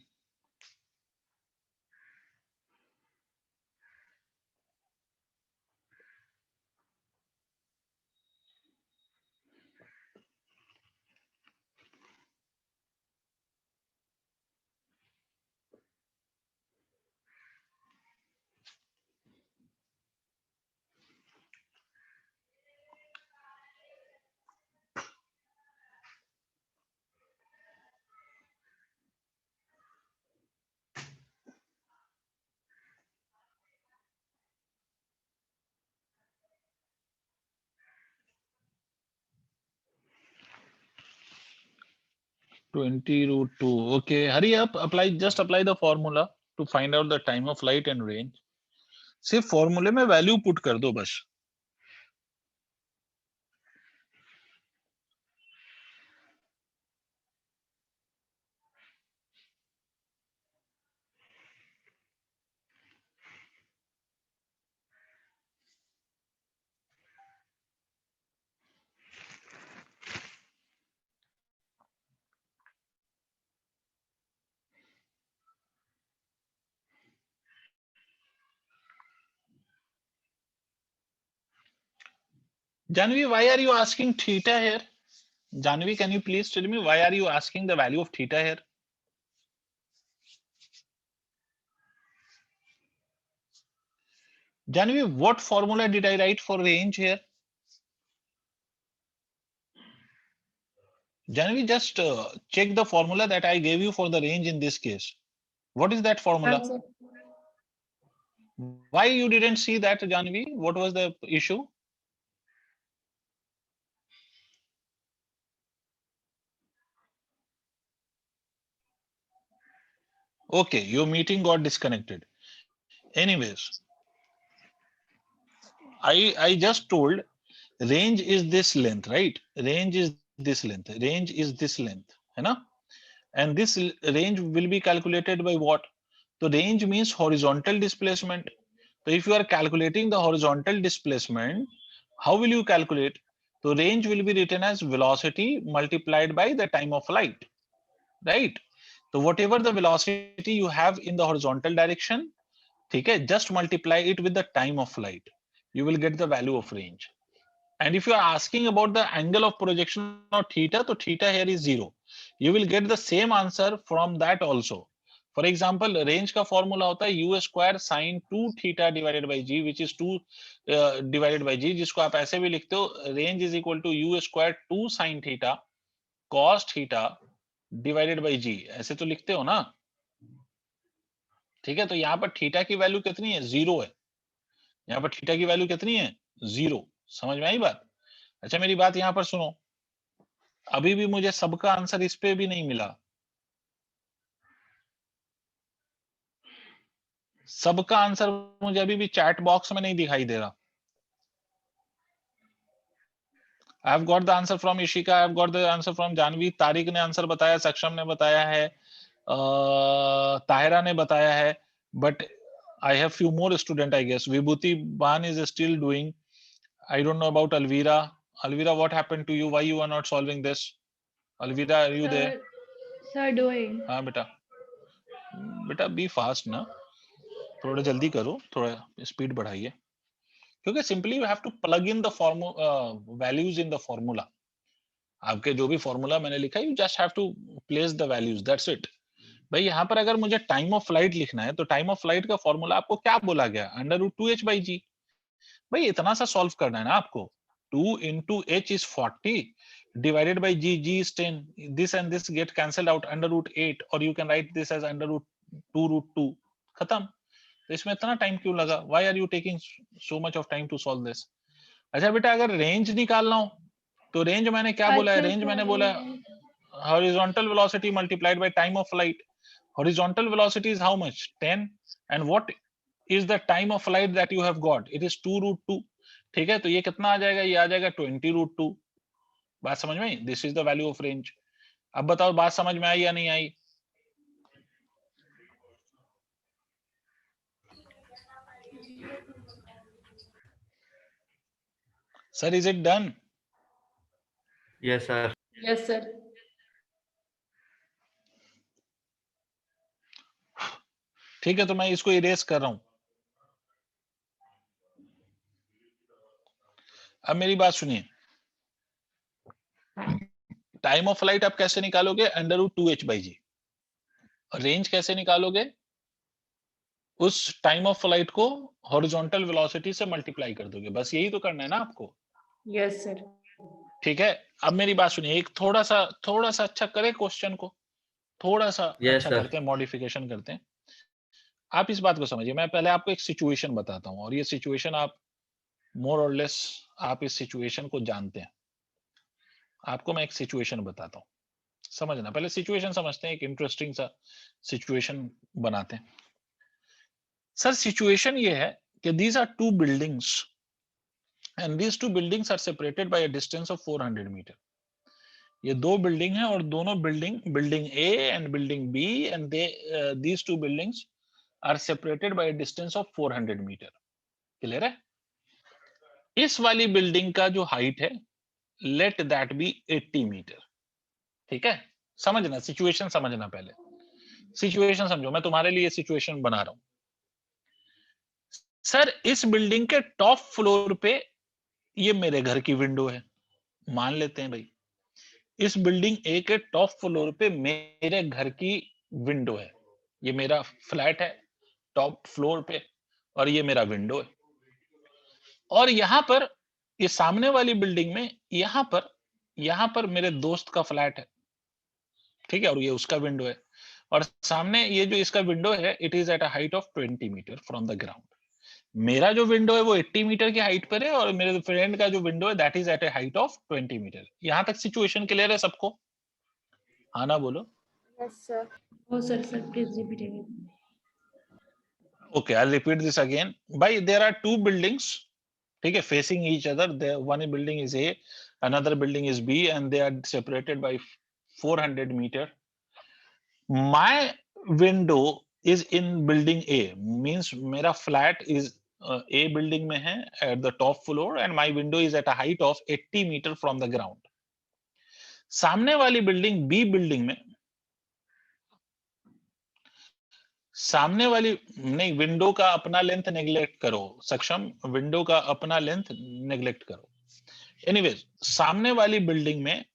(20√2). Okay, hurry up. Just apply the formula to find out the time of flight and range. सिर्फ फॉर्मूले में value put कर दो बस। Janvi, why are you asking theta here? Janvi, can you please tell me why are you asking the value of theta here? Janvi, what formula did I write for range here? Janvi, just check the formula that I gave you for the range in this case. What is that formula? Done, sir. Why you didn't see that, Janvi? What was the issue? Okay, your meeting got disconnected. Anyways, I just told range is this length, right? Range is this length. Range is this length, है ना? And this range will be calculated by what? So range means horizontal displacement. So if you are calculating the horizontal displacement, how will you calculate? So range will be written as velocity multiplied by the time of flight, right? So whatever the velocity you have in the horizontal direction, okay, just multiply it with the time of flight. You will get the value of range. And if you are asking about the angle of projection of theta, so theta here is 0. You will get the same answer from that also. For example, range का formula होता है u square sin 2 theta divided by g, which is 2 divided by g, जिसको आप ऐसे भी लिखते हो, range is equal to u square 2 sin theta cos theta divided by g, ऐसे तो लिखते हो ना? ठीक है, तो यहाँ पर थीटा की वैल्यू कितनी है? 0 है। यहाँ पर थीटा की वैल्यू कितनी है? 0। समझ में आई बात? अच्छा मेरी बात यहाँ पर सुनो, अभी भी मुझे सबका आंसर इस पे भी नहीं मिला। सबका आंसर मुझे अभी भी चैट बॉक्स में नहीं दिखाई दे रहा। I have got the answer from Ishika, I have got the answer from Janvi, Tariq ने आंसर बताया, सक्षम ने बताया है, ताहिरा ने बताया है, but I have few more student, I guess. Vibhuti Ban is still doing. I don't know about Alvira. Alvira, what happened to you? Why you are not solving this? Alvira, are you there? Sir, doing. हाँ बेटा, बेटा be fast ना, थोड़ा जल्दी करो, थोड़ा speed बढ़ाइए, क्योंकि simply you have to plug in the values in the formula. आपके जो भी फॉर्मूला मैंने लिखा है, you just have to place the values, that's it. भाई यहाँ पर अगर मुझे टाइम ऑफ फ्लाइट लिखना है तो टाइम ऑफ फ्लाइट का फॉर्मूला आपको क्या बोला गया? √2h/g। भाई इतना सा सॉल्व करना है ना आपको। 2 into h is 40 divided by g is 10, this and this get cancelled out, √8, or you can write this as √2√2, खत्म। तो इसमें इतना टाइम क्यों लगा? Why are you taking so much of time to solve this? अच्छा बेटा, अगर range निकालना हो तो रेंज मैंने क्या बोला है? रेंज मैंने बोला है horizontal velocity multiplied by time of flight. Horizontal velocity is how much? 10. And what is the time of flight that you have got? It is 2√2. ठीक है, तो ये कितना आ जाएगा? ये आ जाएगा 20√2। बात समझ में आई? This is the value of range. अब बताओ बात समझ में आई या नहीं आई? Sir, is it done? Yes, sir. Yes, sir. ठीक है, तो मैं इसको इरेज कर रहा हूं। अब मेरी बात सुनिए, टाइम ऑफ फ्लाइट आप कैसे निकालोगे? √2h/g। रेंज कैसे निकालोगे? उस टाइम ऑफ फ्लाइट को हॉरिजॉन्टल वेलोसिटी से मल्टीप्लाई कर दोगे। बस यही तो करना है ना आपको। Yes, sir. ठीक है, अब मेरी बात सुनिए, एक थोड़ा सा अच्छा करें क्वेश्चन को, थोड़ा सा Yes, अच्छा sir. करते हैं, मॉडिफिकेशन करते हैं। आप इस बात को समझिए, मैं पहले आपको एक सिचुएशन बताता हूं, और ये सिचुएशन आप मोर और लेस आप इस सिचुएशन को जानते हैं। आपको मैं एक सिचुएशन बताता हूं, समझना। पहले सिचुएशन समझते हैं, एक इंटरेस्टिंग सा सिचुएशन बनाते हैं। सर सिचुएशन ये है कि these are two buildings and these two buildings are separated by a distance of 400 metre. ये दो बिल्डिंग है और दोनों building A and building B and these two buildings are separated by a distance of 400 metre. Clear है? इस वाली building का जो हाइट है, let that be 80 मीटर। ठीक है, समझना सिचुएशन, समझना पहले सिचुएशन समझो, मैं तुम्हारे लिए सिचुएशन बना रहा हूं। सर इस बिल्डिंग के टॉप फ्लोर पे ये मेरे घर की विंडो है, मान लेते हैं भाई। इस बिल्डिंग ए के टॉप फ्लोर पे मेरे घर की विंडो है, ये मेरा फ्लैट है टॉप फ्लोर पे, और ये मेरा विंडो है। और यहां पर ये सामने वाली बिल्डिंग में यहां पर मेरे दोस्त का फ्लैट है, ठीक है, और ये उसका विंडो है। और सामने ये जो इसका विंडो है, it is at a height of 20 metre from the ground. मेरा जो विंडो है वो 80 मीटर की हाइट पर है, और मेरे फ्रेंड का जो विंडो है that is at a height of 20 metre. यहां तक सिचुएशन क्लियर है सबको? हाँ ना बोलो। Yes, sir. Oh, sir, please repeat again. Okay, I'll repeat this again. By there are two buildings, ठीक है, facing each other. There one building is A, another building is B, and they are separated by 400 meter. My window is in building A, means मेरा flat is A building में है at the top floor, and my window is at a height of 80 meter from the ground. सामने वाली building B building में, सामने वाली नहीं, window का अपना लेंथ नेग्लेक्ट करो सक्षम, विंडो का अपना लेंथ नेग्लेक्ट करो। एनीवेज, सामने वाली बिल्डिंग में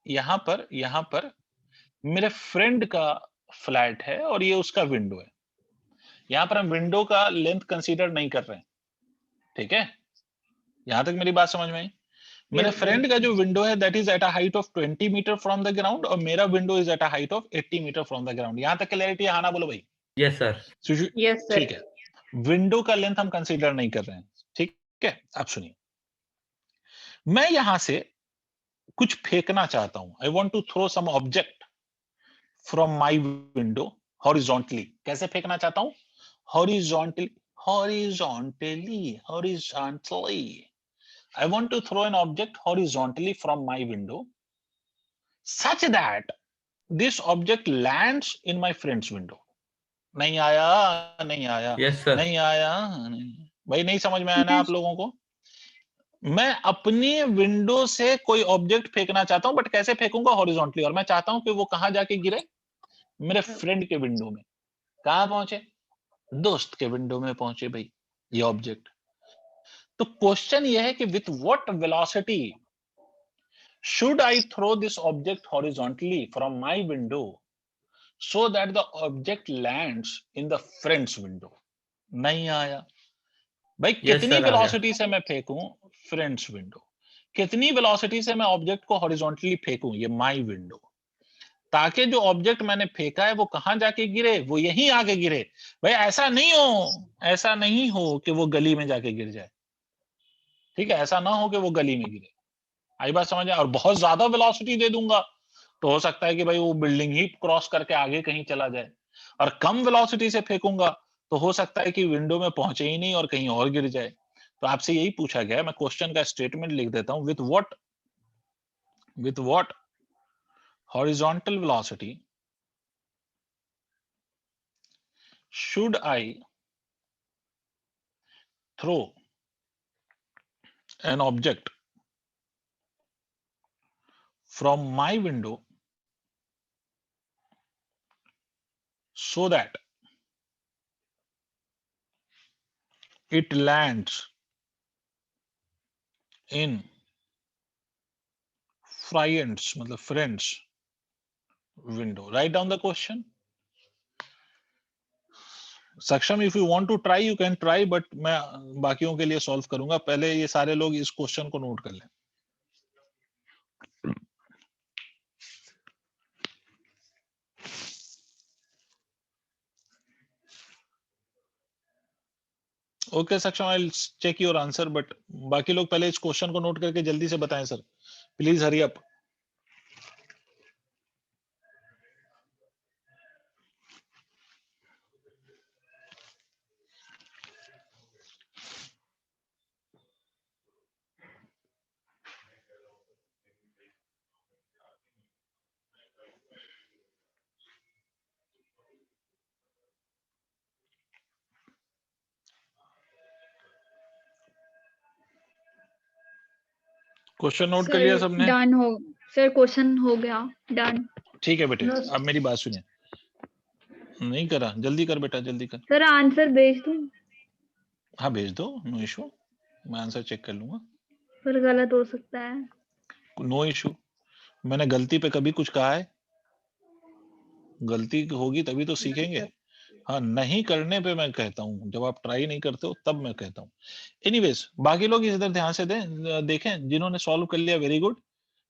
यहां पर मेरे फ्रेंड का फ्लैट है और ये उसका विंडो है। यहां पर हम विंडो का लेंथ कंसीडर नहीं कर रहे हैं, ठीक है? यहां तक मेरी बात समझ में आई? मेरे फ्रेंड का जो विंडो है that is at a height of 20 metre from the ground, और मेरा window is at a height of 80 metre from the ground. यहां तक क्लैरिटी है? हाँ ना बोलो भाई। Yes, sir. Yes, sir. ठीक है, विंडो का लेंथ हम कंसीडर नहीं कर रहे हैं, ठीक है। अब सुनिए, मैं यहां से कुछ फेंकना चाहता हूं, I want to throw some object from my window horizontally. कैसे फेंकना चाहता हूं? Horizontally, horizontally. I want to throw an object horizontally from my window such that this object lands in my friend's window. नहीं आया, नहीं आया, Yes, sir. नहीं आया, नहीं। भाई नहीं समझ में आया ना आप लोगों को? मैं अपनी विंडो से कोई ऑब्जेक्ट फेंकना चाहता हूं, बट कैसे फेंकूंगा? हॉरिजॉन्टली। और मैं चाहता हूं कि वो कहां जाके गिरे? मेरे फ्रेंड के विंडो में। कहां पहुंचे? दोस्त के विंडो में पहुंचे भाई ये ऑब्जेक्ट। तो क्वेश्चन ये है कि with what velocity should I throw this object horizontally from my window so that the object lands in the friend's window? नहीं आया भाई। Yes, कितनी sir, आ गया। वेलोसिटी से मैं फेंकूं? Friends window. कितनी वेलोसिटी से मैं ऑब्जेक्ट को हॉरिजॉन्टली फेंकूं? ये माई विंडो। ताकि जो ऑब्जेक्ट मैंने फेंका है वो कहां जाके गिरे? वो यहीं आके गिरे। भाई ऐसा नहीं हो कि वो गली में जाके गिर जाए, ठीक है? ऐसा ना हो कि वो गली में गिरे। आई बात समझ? और बहुत ज्यादा वेलोसिटी दे दूंगा तो हो सकता है कि भाई वो बिल्डिंग ही क्रॉस करके आगे कहीं चला जाए। और कम वेलोसिटी से फेंकूंगा तो हो सकता है कि विंडो में पहुंचे ही नहीं और कहीं और गिर जाए। तो आपसे यही पूछा गया है। मैं क्वेश्चन का स्टेटमेंट लिख देता हूं। With what horizontal velocity should I throw an object from my window so that it lands in friends window? Write down the question. सक्षम, if you want to try you can try, but मैं बाकियों के लिए solve करूंगा। पहले ये सारे लोग इस क्वेश्चन को नोट कर लें। Okay Saksham, I will check your answer, but बाकी लोग पहले इस क्वेश्चन को नोट करके जल्दी से बताएं sir, please hurry up. Question note कर लिया सबने? डन हो सर, क्वेश्चन हो गया डन। ठीक है बेटे, अब मेरी बात सुनिए। नहीं करा? जल्दी कर बेटा, जल्दी कर। सर आंसर भेज दूं? हाँ भेज दो, नो इशू, मैं आंसर चेक कर लूंगा। पर गलत हो सकता है। नो इशू, मैंने गलती पे कभी कुछ कहा है? गलती होगी तभी तो सीखेंगे। हाँ, नहीं करने पे मैं कहता हूँ, जब आप ट्राई नहीं करते हो तब मैं कहता हूँ। एनीवेज, बाकी लोग इधर ध्यान से देखें। जिन्होंने सॉल्व कर लिया वेरी गुड,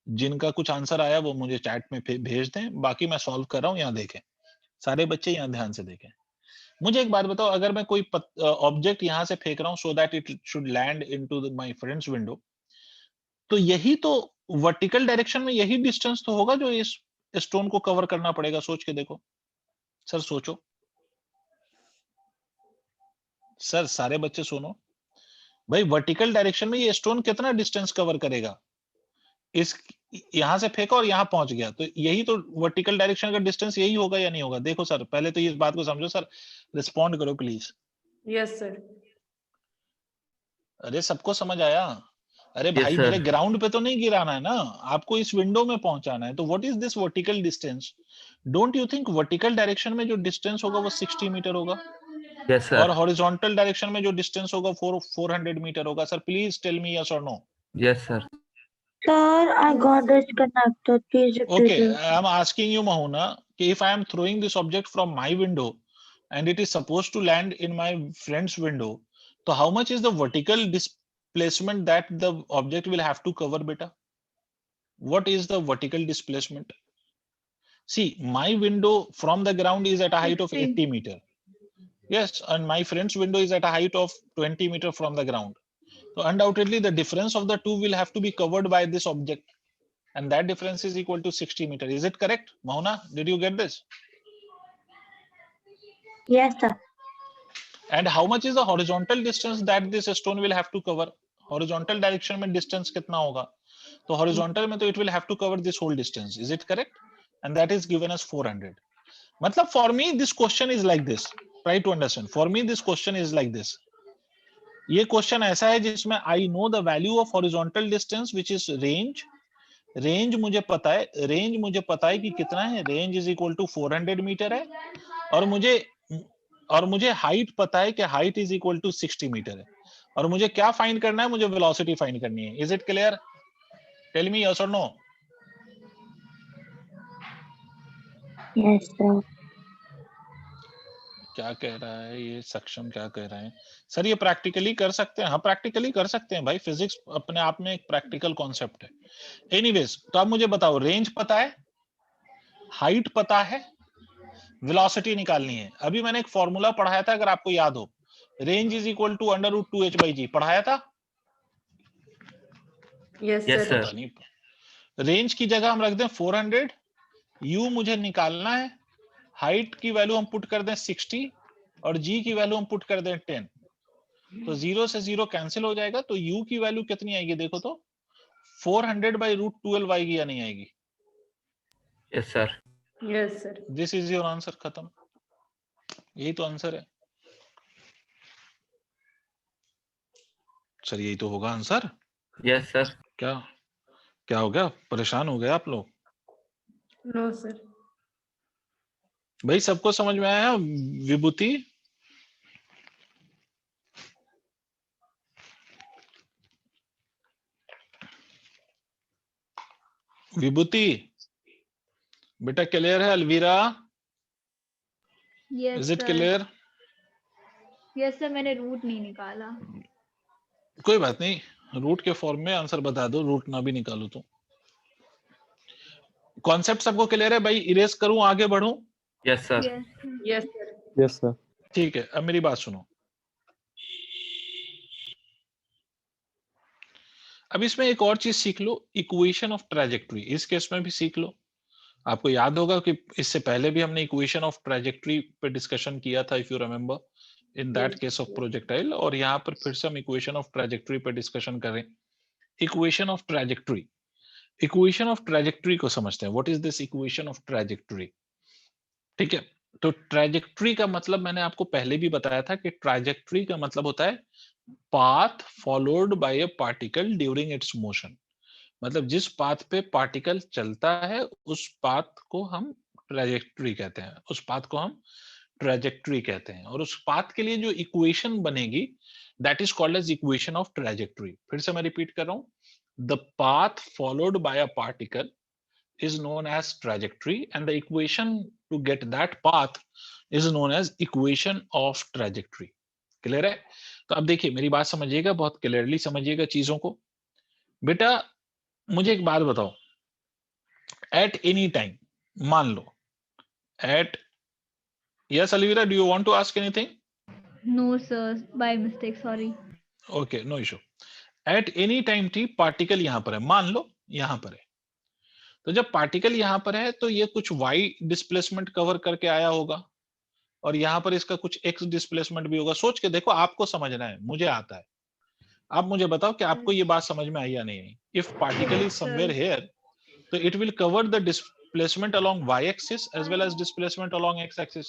जिनका कुछ आंसर आया वो मुझे चैट में भेज दें। बाकी मैं सॉल्व कर रहा हूँ, यहाँ देखें सारे बच्चे, यहाँ ध्यान से देखें। मुझे एक बात बताओ, अगर मैं कोई ऑब्जेक्ट यहाँ से फेंक रहा हूँ so that it should land into my friends window, तो यही तो वर्टिकल डायरेक्शन में यही डिस्टेंस तो होगा जो इस स्टोन को कवर करना पड़ेगा। सोच के देखो सर, सोचो सर, सारे बच्चे सुनो भाई। वर्टिकल डायरेक्शन में ये स्टोन कितना डिस्टेंस कवर करेगा? इस यहां से फेंका और यहां पहुंच गया, तो यही तो वर्टिकल डायरेक्शन का डिस्टेंस यही होगा या नहीं होगा? देखो सर, पहले तो इस बात को समझो सर, रिस्पॉन्ड करो प्लीज। Yes, sir. अरे सबको समझ आया? अरे Yes, भाई sir. मेरे ग्राउंड पे तो नहीं गिराना है ना, आपको इस विंडो में पहुंचाना है। तो what is this vertical distance? Don't you think vertical direction में जो डिस्टेंस होगा वो 60 मीटर होगा, Yes, sir. और हॉरिजॉन्टल डायरेक्शन में जो डिस्टेंस होगा 400 मीटर होगा? Sir please tell me yes और no. Yes, sir. Sir, I got disconnected. Please repeat Okay, it. I am asking you, Mahuna, if I am throwing this object from my window and it is supposed to land in my friend's window, so how much is the vertical displacement that the object will have to cover, beta? What is the vertical displacement? See, my window from the ground is at a height of 80 meter. Yes, and my friend's window is at a height of 20 meter from the ground. So undoubtedly the difference of the two will have to be covered by this object, and that difference is equal to 60 meter. Is it correct, Mohana? Did you get this? Yes, sir. And how much is the horizontal distance that this stone will have to cover? Horizontal direction में distance कितना होगा? तो horizontal में तो it will have to cover this whole distance. Is it correct? And that is given as 400. मतलब for me this question is like this. Try to understand. For me this question is like this. ये question ऐसा है जिसमें I know the value of horizontal distance which is range. Range मुझे पता है कि कितना है. Range is equal to 400 metre है, और मुझे हाइट पता है कि height is equal to 60 metre है, और मुझे क्या फाइंड करना है? मुझे वेलोसिटी फाइंड करनी है. Is it clear? Tell me yes और नो. Yes, sir. क्या कह रहा है ये सक्षम? क्या कह रहे हैं सर? ये प्रैक्टिकली कर सकते हैं? हाँ प्रैक्टिकली कर सकते हैं भाई. फिजिक्स अपने आप में एक प्रैक्टिकल कॉन्सेप्ट है. एनीवेज, तो आप मुझे बताओ, रेंज पता है, हाइट पता है, वेलोसिटी निकालनी है. अभी मैंने एक फॉर्मूला पढ़ाया था, अगर आपको याद हो, range is equal to √2h/g. पढ़ाया था? Yes, Yes, sir. sir. पता नहीं. रेंज की जगह हम रख दें 400. यू मुझे निकालना है, हाइट की वैल्यू हम पुट कर दें 60 और जी की वैल्यू हम पुट कर दें 10. तो 0 से 0 कैंसिल हो जाएगा. तो यू की वैल्यू कितनी आएगी? देखो तो 400/√12 आएगी या नहीं आएगी? Yes, sir. Yes, sir. This is your answer. खत्म. यही तो आंसर है सर. यही तो होगा आंसर. Yes, sir. क्या क्या हो गया? परेशान हो गए आप लोग? No, sir. भाई सबको समझ में आया? विभूति, विभूति बेटा क्लियर है? Alvira, yes is it sir. Clear? Yes sir, मैंने रूट नहीं निकाला. कोई बात नहीं, रूट के फॉर्म में आंसर बता दो, रूट ना भी निकालो तो. कॉन्सेप्ट सबको क्लियर है भाई? इरेज करूं, आगे बढ़ूं? Yes, sir. Yes sir. Yes, sir. Yes, sir. ठीक है, अब मेरी बात सुनो. अब इसमें एक और चीज सीख लो, इक्वेशन ऑफ ट्रैजेक्टरी. इस केस में भी सीख लो. आपको याद होगा कि इससे पहले भी हमने इक्वेशन ऑफ ट्रैजेक्टरी पे डिस्कशन किया था, if you remember, in that case of projectile. और यहाँ पर फिर से हम इक्वेशन ऑफ ट्रैजेक्टरी पे डिस्कशन करें. Equation of trajectory. Equation of trajectory को समझते हैं. What is this equation of trajectory? ठीक है, तो ट्रैजेक्टरी का मतलब मैंने आपको पहले भी बताया था कि ट्रैजेक्टरी का मतलब होता है path followed by a particle during its motion. मतलब जिस पाथ पे पार्टिकल चलता है उस पाथ को हम ट्रैजेक्टरी कहते हैं. उस पाथ को हम ट्रैजेक्टरी कहते हैं. और उस पाथ के लिए जो इक्वेशन बनेगी, that is called as equation of trajectory. फिर से मैं रिपीट कर रहा हूं. The path followed by a particle is known as trajectory, and the equation to get that path is known as equation of trajectory. Clear है? तो अब देखिए, मेरी बात समझिएगा, बहुत क्लियरली समझिएगा चीजों को. बेटा मुझे एक बात बताओ, एट एनी टाइम, मान लो at, yes Alvira, do you want to ask anything? No sir, by mistake, sorry. Okay, no issue. At any time t particle यहां पर है, मान लो यहां पर है. तो जब पार्टिकल यहां पर है तो ये कुछ y डिस्प्लेसमेंट कवर करके आया होगा, और यहां पर इसका कुछ x डिस्प्लेसमेंट भी होगा. सोच के देखो, आपको समझना है, मुझे आता है. आप मुझे बताओ कि आपको ये बात समझ में आई या नहीं आई. If particle is somewhere here, तो it will cover the displacement along y axis as well as displacement along x axis.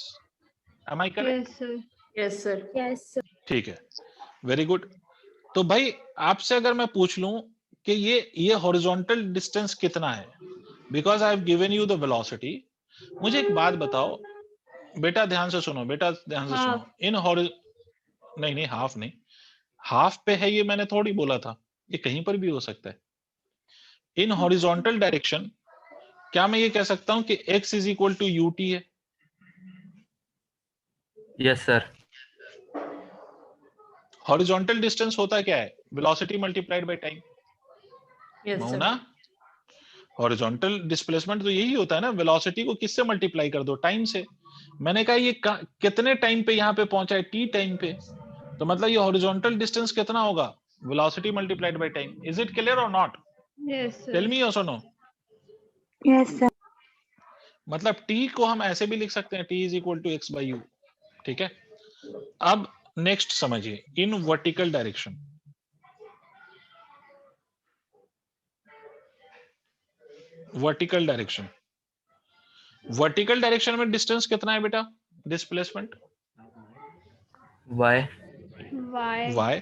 Am I correct? Yes sir. Yes, sir. Yes, sir. ठीक है, वेरी गुड. तो भाई आपसे अगर मैं पूछ लूं कि ये हॉरिजॉन्टल डिस्टेंस कितना है, because I have given you the velocity. मुझे एक बात बताओ बेटा, ध्यान से सुनो, बेटा ध्यान से सुनो. इन नहीं, हाफ नहीं, हाफ पे है ये मैंने थोड़ी बोला था, ये कहीं पर भी हो सकता है. इन हॉरिजॉन्टल डायरेक्शन, क्या मैं ये कह सकता हूं कि x is equal to ut है? Yes, sir. हॉरिजॉन्टल डिस्टेंस होता क्या है? Velocity multiplied by time. Yes, sir. Mauna, horizontal displacement तो यही होता है ना, वेलोसिटी को किससे मल्टीप्लाई कर दो, टाइम से। मैंने कहा ये कितने टाइम पे यहाँ पे पहुंचा है, टी टाइम पे, तो मतलब ये हॉरिजॉन्टल डिस्टेंस कितना होगा, velocity multiplied by time. Is it clear और not? Yes tell sir. Me yes और नो। Yes sir. मतलब t को हम ऐसे भी लिख सकते हैं, t is equal to x by u. ठीक है, अब नेक्स्ट समझिए, in vertical direction, vertical direction, vertical direction में डिस्टेंस कितना है बेटा, डिस्प्लेसमेंट y वाई। y।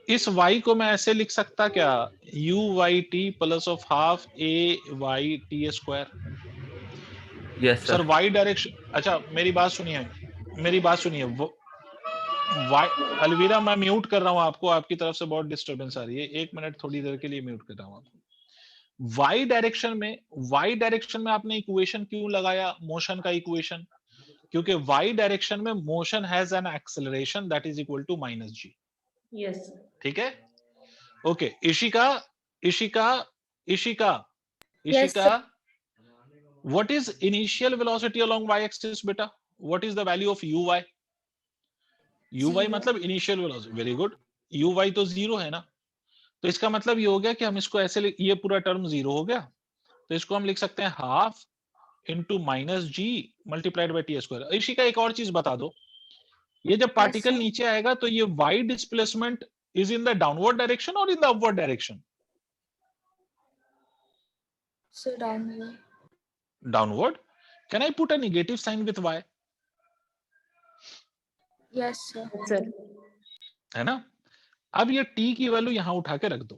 इस y को मैं ऐसे लिख सकता क्या, u y t plus of half a y t square. yes sir sir y direction, अच्छा मेरी बात सुनिए, मेरी बात सुनिए, वाई, अलवीरा मैं म्यूट कर रहा हूं आपको, आपकी तरफ से बहुत डिस्टरबेंस आ रही है, 1 मिनट थोड़ी देर के लिए म्यूट कर रहा हूं आपको। वाई डायरेक्शन में, वाई डायरेक्शन में आपने इक्वेशन क्यों लगाया, मोशन का इक्वेशन, क्योंकि वाई डायरेक्शन में motion has an acceleration that is equal to minus g. Yes, sir. ठीक है, okay. Ishika, Ishika, Ishika, Yes, Ishika, what is initial velocity along Y axis बेटा, what is the value of u y? U y Zero. मतलब initial velocity, very good. U y तो zero है ना, तो इसका मतलब ये हो गया कि हम इसको ऐसे ये पूरा टर्म जीरो हो गया, तो इसको हम लिख सकते हैं half into minus g multiplied by t square. इसी का एक और चीज बता दो, ये जब पार्टिकल sir. नीचे आएगा तो ये y displacement is in the downward direction or in the upward direction? So downward. Downward. Can I put a negative sign with y? Yes, sir. Yes, sir. है ना। अब ये t की वैल्यू यहां उठा के रख दो,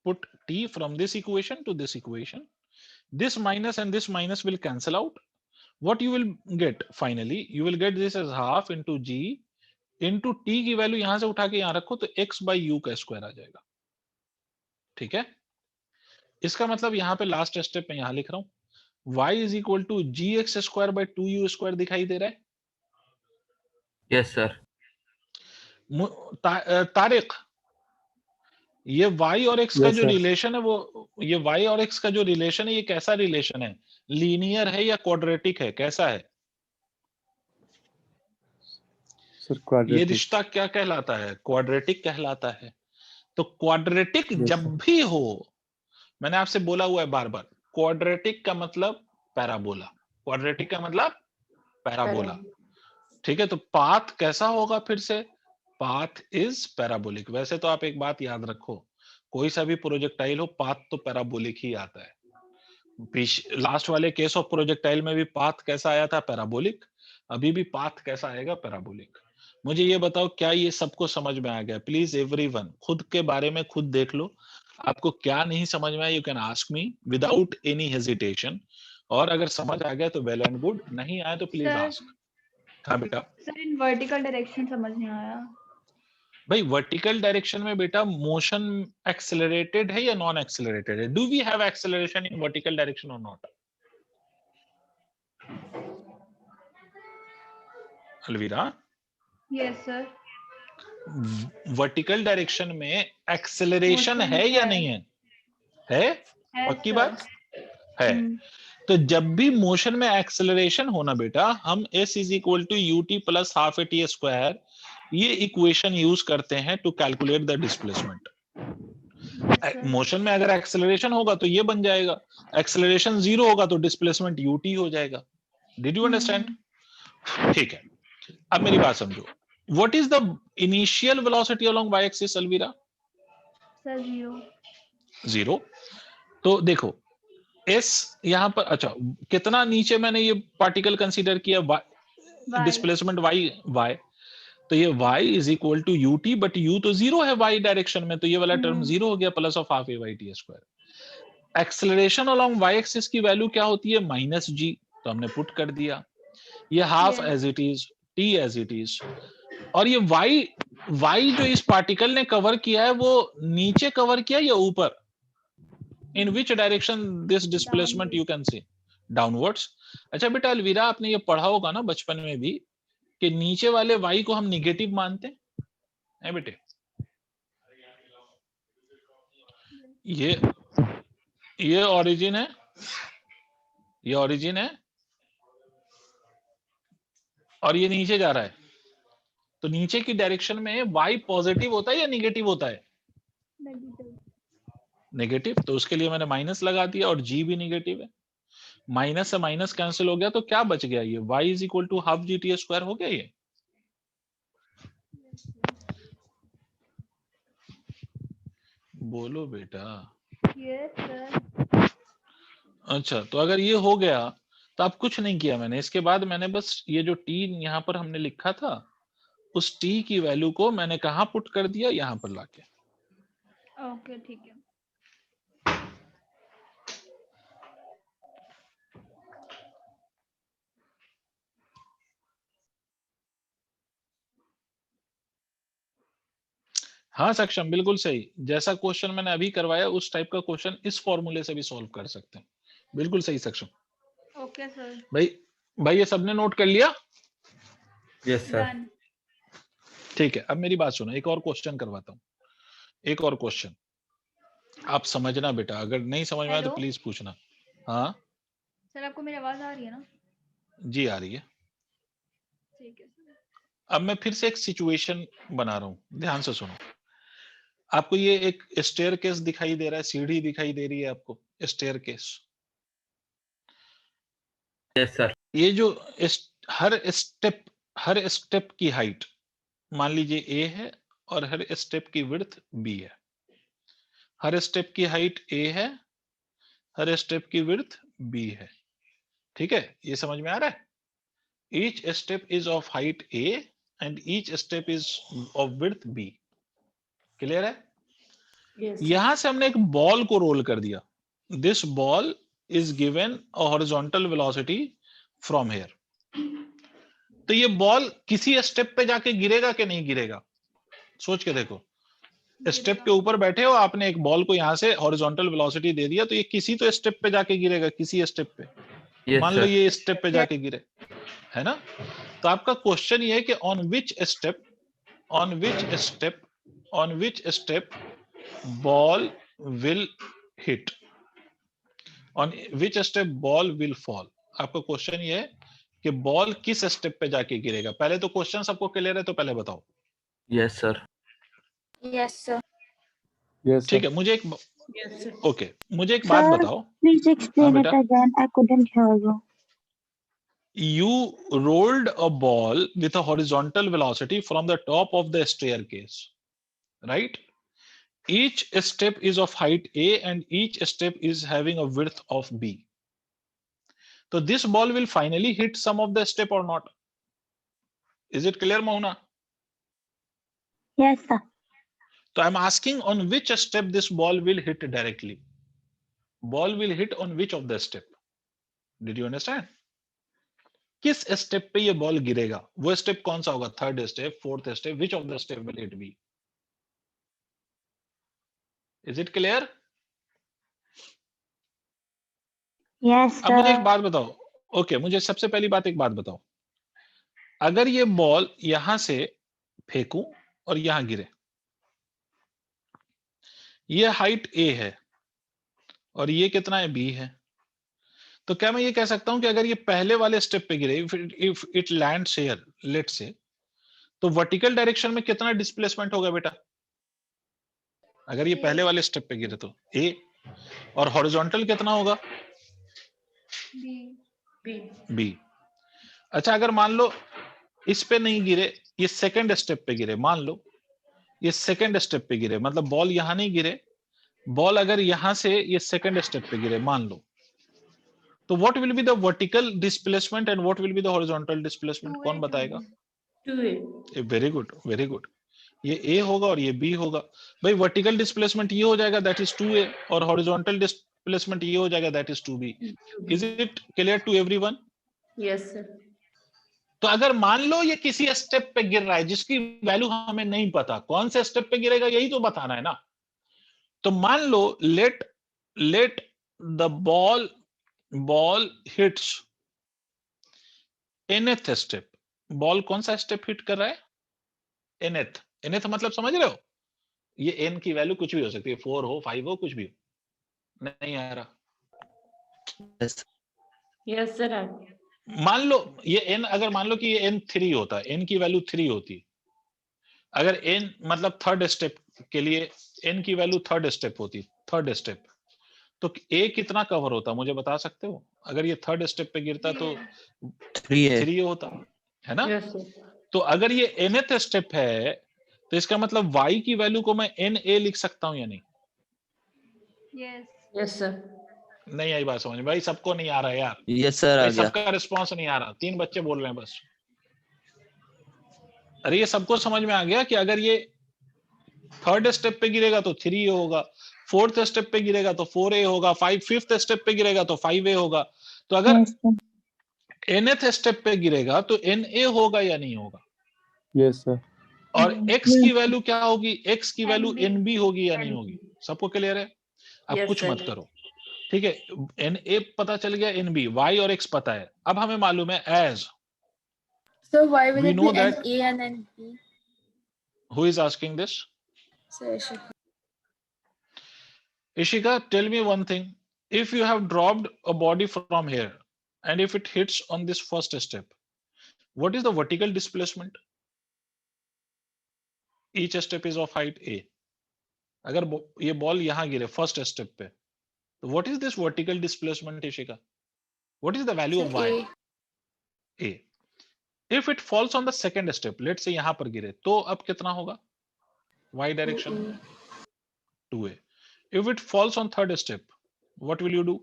put t from this equation two this equation, this minus and this minus will cancel out. What you will get finally, you will get this as half into g into t की value यहां से उठा के यहां रखो तो x by u का square आ जाएगा। ठीक है, इसका मतलब यहां पे लास्ट स्टेप में यहां लिख रहा हूं, y is equal to gx square by 2u square दिखाई दे रहा है। yes sir तारिक, ये y और x का Yes, जो sir. रिलेशन है वो, ये y और x का जो रिलेशन है ये कैसा रिलेशन है, लीनियर है या क्वाड्रेटिक है, कैसा है? Sir, ये quadratic. रिश्ता क्या कहलाता है, क्वाड्रेटिक कहलाता है। तो क्वाड्रेटिक Yes, जब sir. भी हो, मैंने आपसे बोला हुआ है बार बार, क्वाड्रेटिक का मतलब पैराबोला, क्वाड्रेटिक का मतलब पैराबोला। ठीक है, तो पाथ कैसा होगा, फिर से पाथ इज पैराबोलिक। वैसे तो आप एक बात याद रखो, कोई सा भी प्रोजेक्टाइल हो पाथ तो पैराबोलिक ही आता है। लास्ट वाले केस ऑफ प्रोजेक्टाइल में भी पाथ कैसा आया था, पैराबोलिक, अभी भी पाथ कैसा आएगा, पैराबोलिक। मुझे ये बताओ क्या ये सबको समझ में आ गया? प्लीज एवरीवन खुद के बारे में खुद देख लो, आपको क्या नहीं समझ में आया, you can ask me without any hesitation, और अगर समझ आ गया तो वेल एंड गुड, नहीं आया तो प्लीज सर, आस्क। हाँ बेटा। सर इन वर्टिकल डायरेक्शन समझ नहीं आया। भाई वर्टिकल डायरेक्शन में बेटा मोशन एक्सेलरेटेड है या नॉन एक्सेलरेटेड है? Do we have acceleration in vertical direction or not? Alvira, yes sir. Vertical direction में एक्सेलरेशन Motion है या है। नहीं है? है, है पक्की सर। बात है। तो जब भी मोशन में एक्सेलरेशन होना बेटा, हम s is equal to u t plus half a t square, ये इक्वेशन यूज करते हैं to calculate the displacement. Motion में अगर एक्सेलरेशन होगा तो ये बन जाएगा, एक्सेलरेशन जीरो होगा तो डिस्प्लेसमेंट यूटी हो जाएगा। Did you understand? ठीक है, अब मेरी बात समझो, what is the initial velocity along Y axis Alvira? Sir zero. Zero. तो देखो एस यहां पर, अच्छा कितना नीचे मैंने ये पार्टिकल कंसीडर किया, डिस्प्लेसमेंट वाई, वाई, तो ये y is equal to u t, but u तो जीरो है y डायरेक्शन में, तो ये वाला टर्म जीरो हो गया, plus of half a y t square. Acceleration along y axis की वैल्यू क्या होती है, माइनस जी, तो हमने पुट कर दिया, ये half as it is, t as it is, और ये y जो इस पार्टिकल ने कवर किया है वो नीचे कवर किया या ऊपर? In which direction this displacement you can see? Downwards. अच्छा बेटा अलवीरा, आपने ये पढ़ा होगा ना बचपन में भी कि नीचे वाले y को हम निगेटिव मानते हैं बेटे, ये ओरिजिन है, ये ओरिजिन है और ये नीचे जा रहा है, तो नीचे की डायरेक्शन में y पॉजिटिव होता है या निगेटिव होता है? नेगेटिव। तो उसके लिए मैंने माइनस लगा दिया और g भी निगेटिव है। माइनस से माइनस कैंसिल हो गया, तो क्या बच गया? ये y is equal to half GT square हो गया ये। बोलो बेटा। Yes sir. अच्छा, तो अगर ये हो गया तो अब कुछ नहीं किया मैंने। इसके बाद मैंने बस ये जो t यहाँ पर हमने लिखा था, उस t की वैल्यू को मैंने कहाँ पुट कर दिया? यहाँ पर लाके। ओके ठीक है। हाँ सक्षम, बिल्कुल सही। जैसा क्वेश्चन मैंने अभी करवाया उस टाइप का क्वेश्चन इस फॉर्मूले से भी सॉल्व कर सकते हैं। बिल्कुल सही सक्षम। Okay sir. भाई ये सबने नोट कर लिया? Yes sir. डन। ठीक है, अब मेरी बात सुनो, एक और क्वेश्चन करवाता हूँ। एक और क्वेश्चन आप समझना बेटा, अगर नहीं समझ में आया तो हेलो? प्लीज पूछना। हाँ सर आपको मेरी आवाज आ रही है ना? जी आ रही है। ठीक है सर। अब मैं फिर से एक सिचुएशन बना रहा हूँ, ध्यान से सुनो। आपको ये एक स्टेयरकेस दिखाई दे रहा है, सीढ़ी दिखाई दे रही है आपको, स्टेयरकेस। Yes sir. ये जो हर स्टेप की हाइट मान लीजिए a है और हर स्टेप की विड्थ b है। हर स्टेप की हाइट a है, हर स्टेप की विड्थ b है। ठीक है, ये समझ में आ रहा है? Each step is of height a and each step is of width b। Clear है? Yes. यहां से हमने एक बॉल को रोल कर दिया। This ball is given a horizontal velocity from here. तो ये बॉल किसी स्टेप पे जाके गिरेगा कि नहीं गिरेगा? सोच के देखो। स्टेप के ऊपर बैठे हो, आपने एक बॉल को यहां से हॉरिजॉन्टल वेलोसिटी दे दिया, तो ये किसी तो स्टेप पे जाके गिरेगा, किसी स्टेप पे। यस मान लो सर। ये स्टेप पे जाके गिरे, है ना? तो आपका क्वेश्चन ये है कि on which step ball will hit, on which step ball will fall. आपका क्वेश्चन ये है कि बॉल किस स्टेप पे जाके गिरेगा। पहले तो क्वेश्चन सबको क्लियर है, तो पहले बताओ। Yes sir. Yes, sir. Yes, ठीक sir. है, मुझे एक Yes, sir. ओके, मुझे एक बात Sir, बताओ। please हाँ explain it बेटा। again. I couldn't hear you. You rolled a ball with a horizontal velocity from the top of the staircase, right? Each step is of height A and each step is having a width of B. So this ball will finally hit some of the step or not? Is it clear, Mohna? Yes, sir. So I'm asking on which step this ball will hit directly. Ball will hit on which of the step? Did you understand? किस step पे ये ball गिरेगा? वो step कौन सा होगा? Third step, fourth step, which of the step will it be? Is it clear? Yes, अब मुझे एक sir. बात बताओ। ओके, मुझे सबसे पहली बात एक बात बताओ। अगर ये बॉल यहां से फेंकूं और यहां गिरे, ये हाइट ए है और ये कितना है? बी है। तो क्या मैं ये कह सकता हूं कि अगर ये पहले वाले स्टेप पे गिरे, if it lands here let's say, तो वर्टिकल डायरेक्शन में कितना डिस्प्लेसमेंट होगा बेटा? अगर ये पहले वाले स्टेप पे गिरे तो ए, और हॉरिजॉन्टल कितना होगा? बी। B. बी। अच्छा, अगर मान लो इस पे नहीं गिरे, ये सेकंड स्टेप पे गिरे, मान लो ये सेकंड स्टेप पे गिरे, मतलब बॉल यहां नहीं गिरे, बॉल अगर यहां से ये सेकंड स्टेप पे गिरे मान लो, तो what will be the vertical displacement and what will be the horizontal displacement? कौन बताएगा? 2A. Very good, very good. ये ए होगा और ये बी होगा। भाई वर्टिकल डिस्प्लेसमेंट ये हो जाएगा, दैट इज 2A, और हॉरिजॉन्टल डिस्प्लेसमेंट ये हो जाएगा, that is 2B। 2B. Is it clear to everyone? Yes, sir. तो अगर मान लो ये किसी स्टेप पे गिर रहा है जिसकी वैल्यू हमें नहीं पता, कौन से स्टेप पे गिरेगा यही तो बताना है ना। तो मान लो let the ball hits nth step. Ball कौन सा स्टेप हिट कर रहा है? nth मतलब समझ रहे हो? ये n की वैल्यू कुछ भी हो सकती है, 4 हो, 5 हो, कुछ भी हो। नहीं आ रहा? Yes, sir. मान लो ये n, अगर मान लो कि ये n 3 होता, n की वैल्यू 3 होती, अगर n मतलब थर्ड स्टेप के लिए n की वैल्यू थर्ड स्टेप होती, थर्ड स्टेप, तो a कितना कवर होता मुझे बता सकते हो? अगर ये थर्ड स्टेप पे गिरता तो 3 होता, है ना? Yes, sir. तो अगर ये nth स्टेप है तो इसका मतलब y की वैल्यू को मैं na लिख सकता हूं या नहीं? Yes Yes, sir. नहीं आई बात समझ में भाई? सबको नहीं आ रहा है यार, यस सर, आ भाई गया। सबका रिस्पांस नहीं आ रहा, 3 बच्चे बोल रहे हैं बस। अरे ये सबको समझ में आ गया कि अगर ये थर्ड स्टेप पे गिरेगा तो 3 होगा, फोर्थ स्टेप पे गिरेगा तो 4a होगा, फिफ्थ स्टेप पे गिरेगा तो 5a होगा। तो अगर Yes, sir. nth स्टेप पे गिरेगा तो na होगा या नहीं होगा? Yes, sir. और x की वैल्यू क्या होगी? x की वैल्यू NB. nb होगी या नहीं होगी? सबको क्लियर है? अब Yes, कुछ sir. मत करो, ठीक है? na पता चल गया, nb, y और x पता है। अब हमें मालूम है as, So why will we it know be that, NA and NB? who is asking this? So Ishika. Ishika, tell me one thing. If you have dropped a body from here and if it hits on this first step, what is the vertical displacement? Each step is of height a. अगर ये ball यहां गिरे first step पे, तो what is this vertical displacement, Ishika? What is the value of So y? A. A. If it falls on the second step, let's say यहां पर गिरे, तो अब कितना होगा? Y direction 2a. If it falls on third step, what will you do?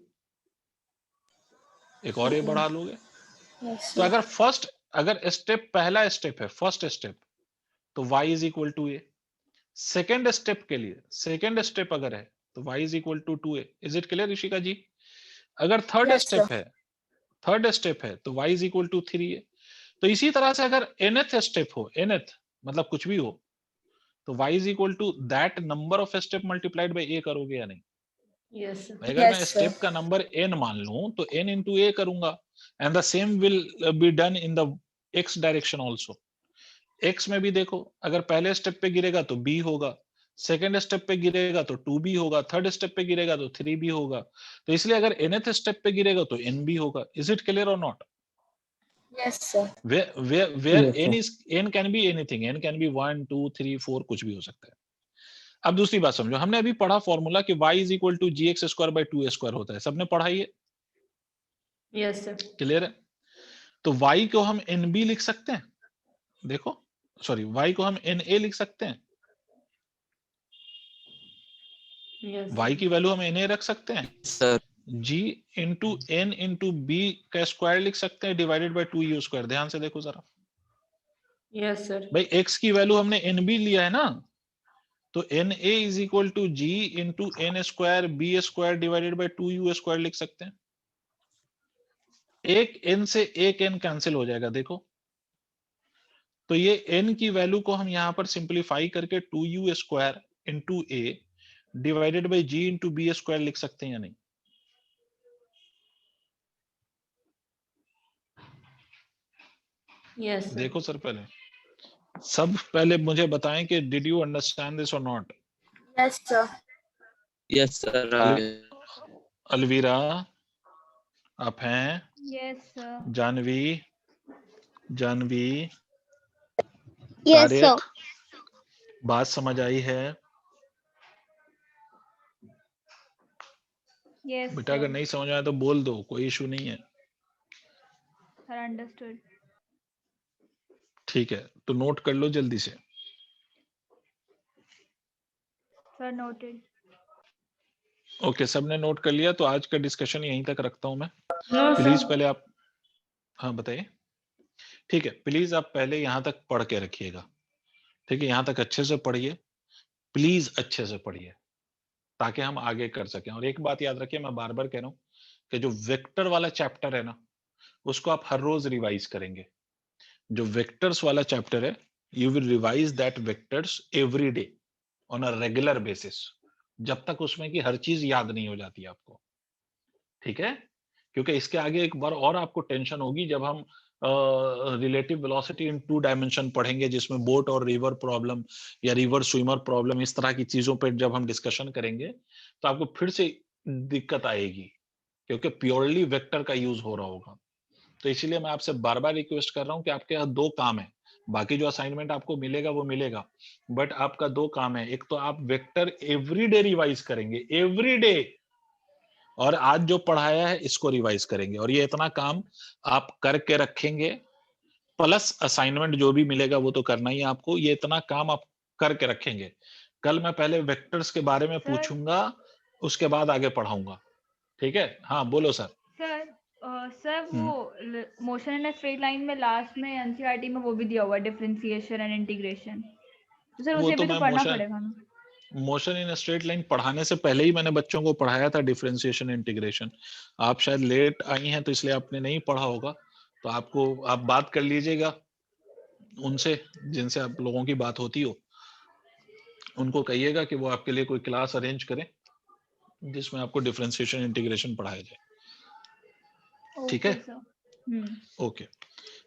एक और a बढ़ा लोगे। Yes, तो sir. अगर स्टेप पहला स्टेप है, फर्स्ट स्टेप, तो y is equal to a. Second step के लिए, सेकेंड स्टेप अगर है तो y is equal to 2a। Is it clear Rishika ji? अगर थर्ड Yes, स्टेप sir. है, थर्ड स्टेप है तो y is equal to 3a। तो इसी तरह से अगर nth स्टेप हो, nth मतलब कुछ भी हो, तो y is equal to that number of step multiplied by a करोगे या नहीं? Yes, sir. अगर Yes, मैं sir. स्टेप का नंबर n मान लूं तो n इंटू a करूंगा, and the same will be done in the x direction also. x में भी देखो, अगर पहले स्टेप पे गिरेगा तो b होगा, सेकेंड स्टेप पे गिरेगा तो 2b होगा, थर्ड स्टेप पे गिरेगा तो 3b होगा। तो इसलिए अगर nth स्टेप पे गिरेगा तो nb होगा। इज इट क्लियर और not? Yes, sir. where Yes, n sir. is, n can be anything, n can be 1 2 3 4 कुछ भी हो सकता है। अब दूसरी बात समझो, हमने अभी पढ़ा फॉर्मूला कि y is equal to g x square by 2a square होता है, सबने पढ़ा ये? Yes, sir. क्लियर है? तो y को हम nb लिख सकते हैं, देखो सॉरी, y को हम na लिख सकते हैं, Yes. y की वैल्यू हम na रख सकते हैं, sir g into n into b का स्क्वायर लिख सकते हैं डिवाइडेड बाय 2u स्क्वायर। ध्यान से देखो जरा Yes, sir. भाई, x की वैल्यू हमने nb लिया है ना, तो na is equal to g into n square b square divided by 2u square लिख सकते हैं। एक n से एक n कैंसिल हो जाएगा, देखो। तो ये n की वैल्यू को हम यहां पर सिंप्लीफाई करके 2u square into a divided by g into b square लिख सकते हैं या नहीं? Yes, sir. देखो सर, पहले मुझे बताएं कि did you understand this or not? Yes, sir. Yes sir, आ गया। अलवीरा आप हैं? Yes sir Janvi, Yes, sir. Tariq, बात समझ आई है? यस बेटा अगर नहीं समझ आया तो बोल दो, कोई इशू नहीं है। सर अंडरस्टूड ठीक है, तो नोट कर लो जल्दी से। सर नोटेड ओके, सबने नोट कर लिया, तो आज का डिस्कशन यहीं तक रखता हूं मैं। No, please sir. पहले आप, हाँ बताइए। ठीक है, प्लीज आप पहले यहां तक पढ़ के रखिएगा, ठीक है? यहां तक अच्छे से पढ़िए, प्लीज अच्छे से पढ़िए, ताकि हम आगे कर सकें। और एक बात याद रखिए, मैं बार बार कह रहा हूं कि जो वेक्टर वाला चैप्टर है ना, उसको आप हर रोज रिवाइज करेंगे। जो वेक्टर्स वाला चैप्टर है, you will revise that vectors every day on a regular basis, जब तक उसमें की हर चीज याद नहीं हो जाती आपको, ठीक है? क्योंकि इसके आगे एक बार और आपको टेंशन होगी जब हम रिलेटिव वेलोसिटी इन 2 डायमेंशन पढ़ेंगे, जिसमें बोट और रिवर प्रॉब्लम या रिवर स्विमर प्रॉब्लम, इस तरह की चीजों पर जब हम डिस्कशन करेंगे, तो आपको फिर से दिक्कत आएगी, क्योंकि प्योरली वेक्टर का यूज हो रहा होगा। तो इसीलिए मैं आपसे बार बार रिक्वेस्ट कर रहा हूं कि आपके यहाँ 2 काम है, बाकी जो असाइनमेंट आपको मिलेगा वो मिलेगा, बट आपका 2 काम है। एक तो आप वेक्टर एवरीडे रिवाइज करेंगे, एवरीडे, और आज जो पढ़ाया है इसको रिवाइज करेंगे, और ये इतना काम आप करके रखेंगे, प्लस असाइनमेंट जो भी मिलेगा वो तो करना ही है आपको, ये इतना काम आप करके रखेंगे। कल मैं पहले वेक्टर्स के बारे में पूछूंगा, उसके बाद आगे पढ़ाऊंगा, ठीक है? हाँ बोलो सर। सर वो मोशन इन स्ट्रेट लाइन में लास्ट में एनसीईआरटी में वो भी दिया हुआ डिफरेंशिएशन एंड इंटीग्रेशन, तो सर वो उसे तो भी तो मैं पढ़ना पड़ेगा ना। मोशन इन स्ट्रेट लाइन पढ़ाने से पहले ही मैंने बच्चों को पढ़ाया था डिफरेंशिएशन इंटीग्रेशन। आप शायद लेट आई हैं तो इसलिए आपने नहीं पढ़ा होगा, तो आप बात कर लीजिएगा उनसे जिनसे आप लोगों की बात होती हो, उनको कहिएगा कि वो आपके लिए कोई क्लास अरेंज करें जिसमें आपको डिफरेंशिएशन इंटीग्रेशन पढ़ाया जाए, ठीक है? ओके,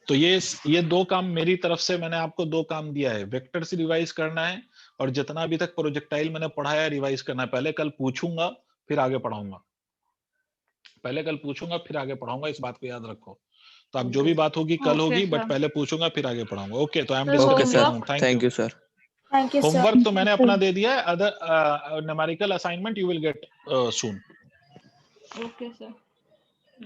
तो ये 2 काम मेरी तरफ से, मैंने आपको 2 काम दिया है, वेक्टर से रिवाइज करना है और जितना अभी तक प्रोजेक्टाइल मैंने पढ़ाया रिवाइज करना है। पहले कल पूछूंगा फिर आगे पढ़ाऊंगा, पहले कल पूछूंगा फिर आगे पढ़ाऊंगा, इस बात को याद रखो। तो अब जो भी बात होगी कल होगी, बट पहले पूछूंगा फिर आगे पढ़ाऊंगा। ओके, तो I am discussing. Thank you sir. Thank you, sir. Homework तो मैंने अपना दे दिया है, other numerical assignment you will get soon. Okay sir.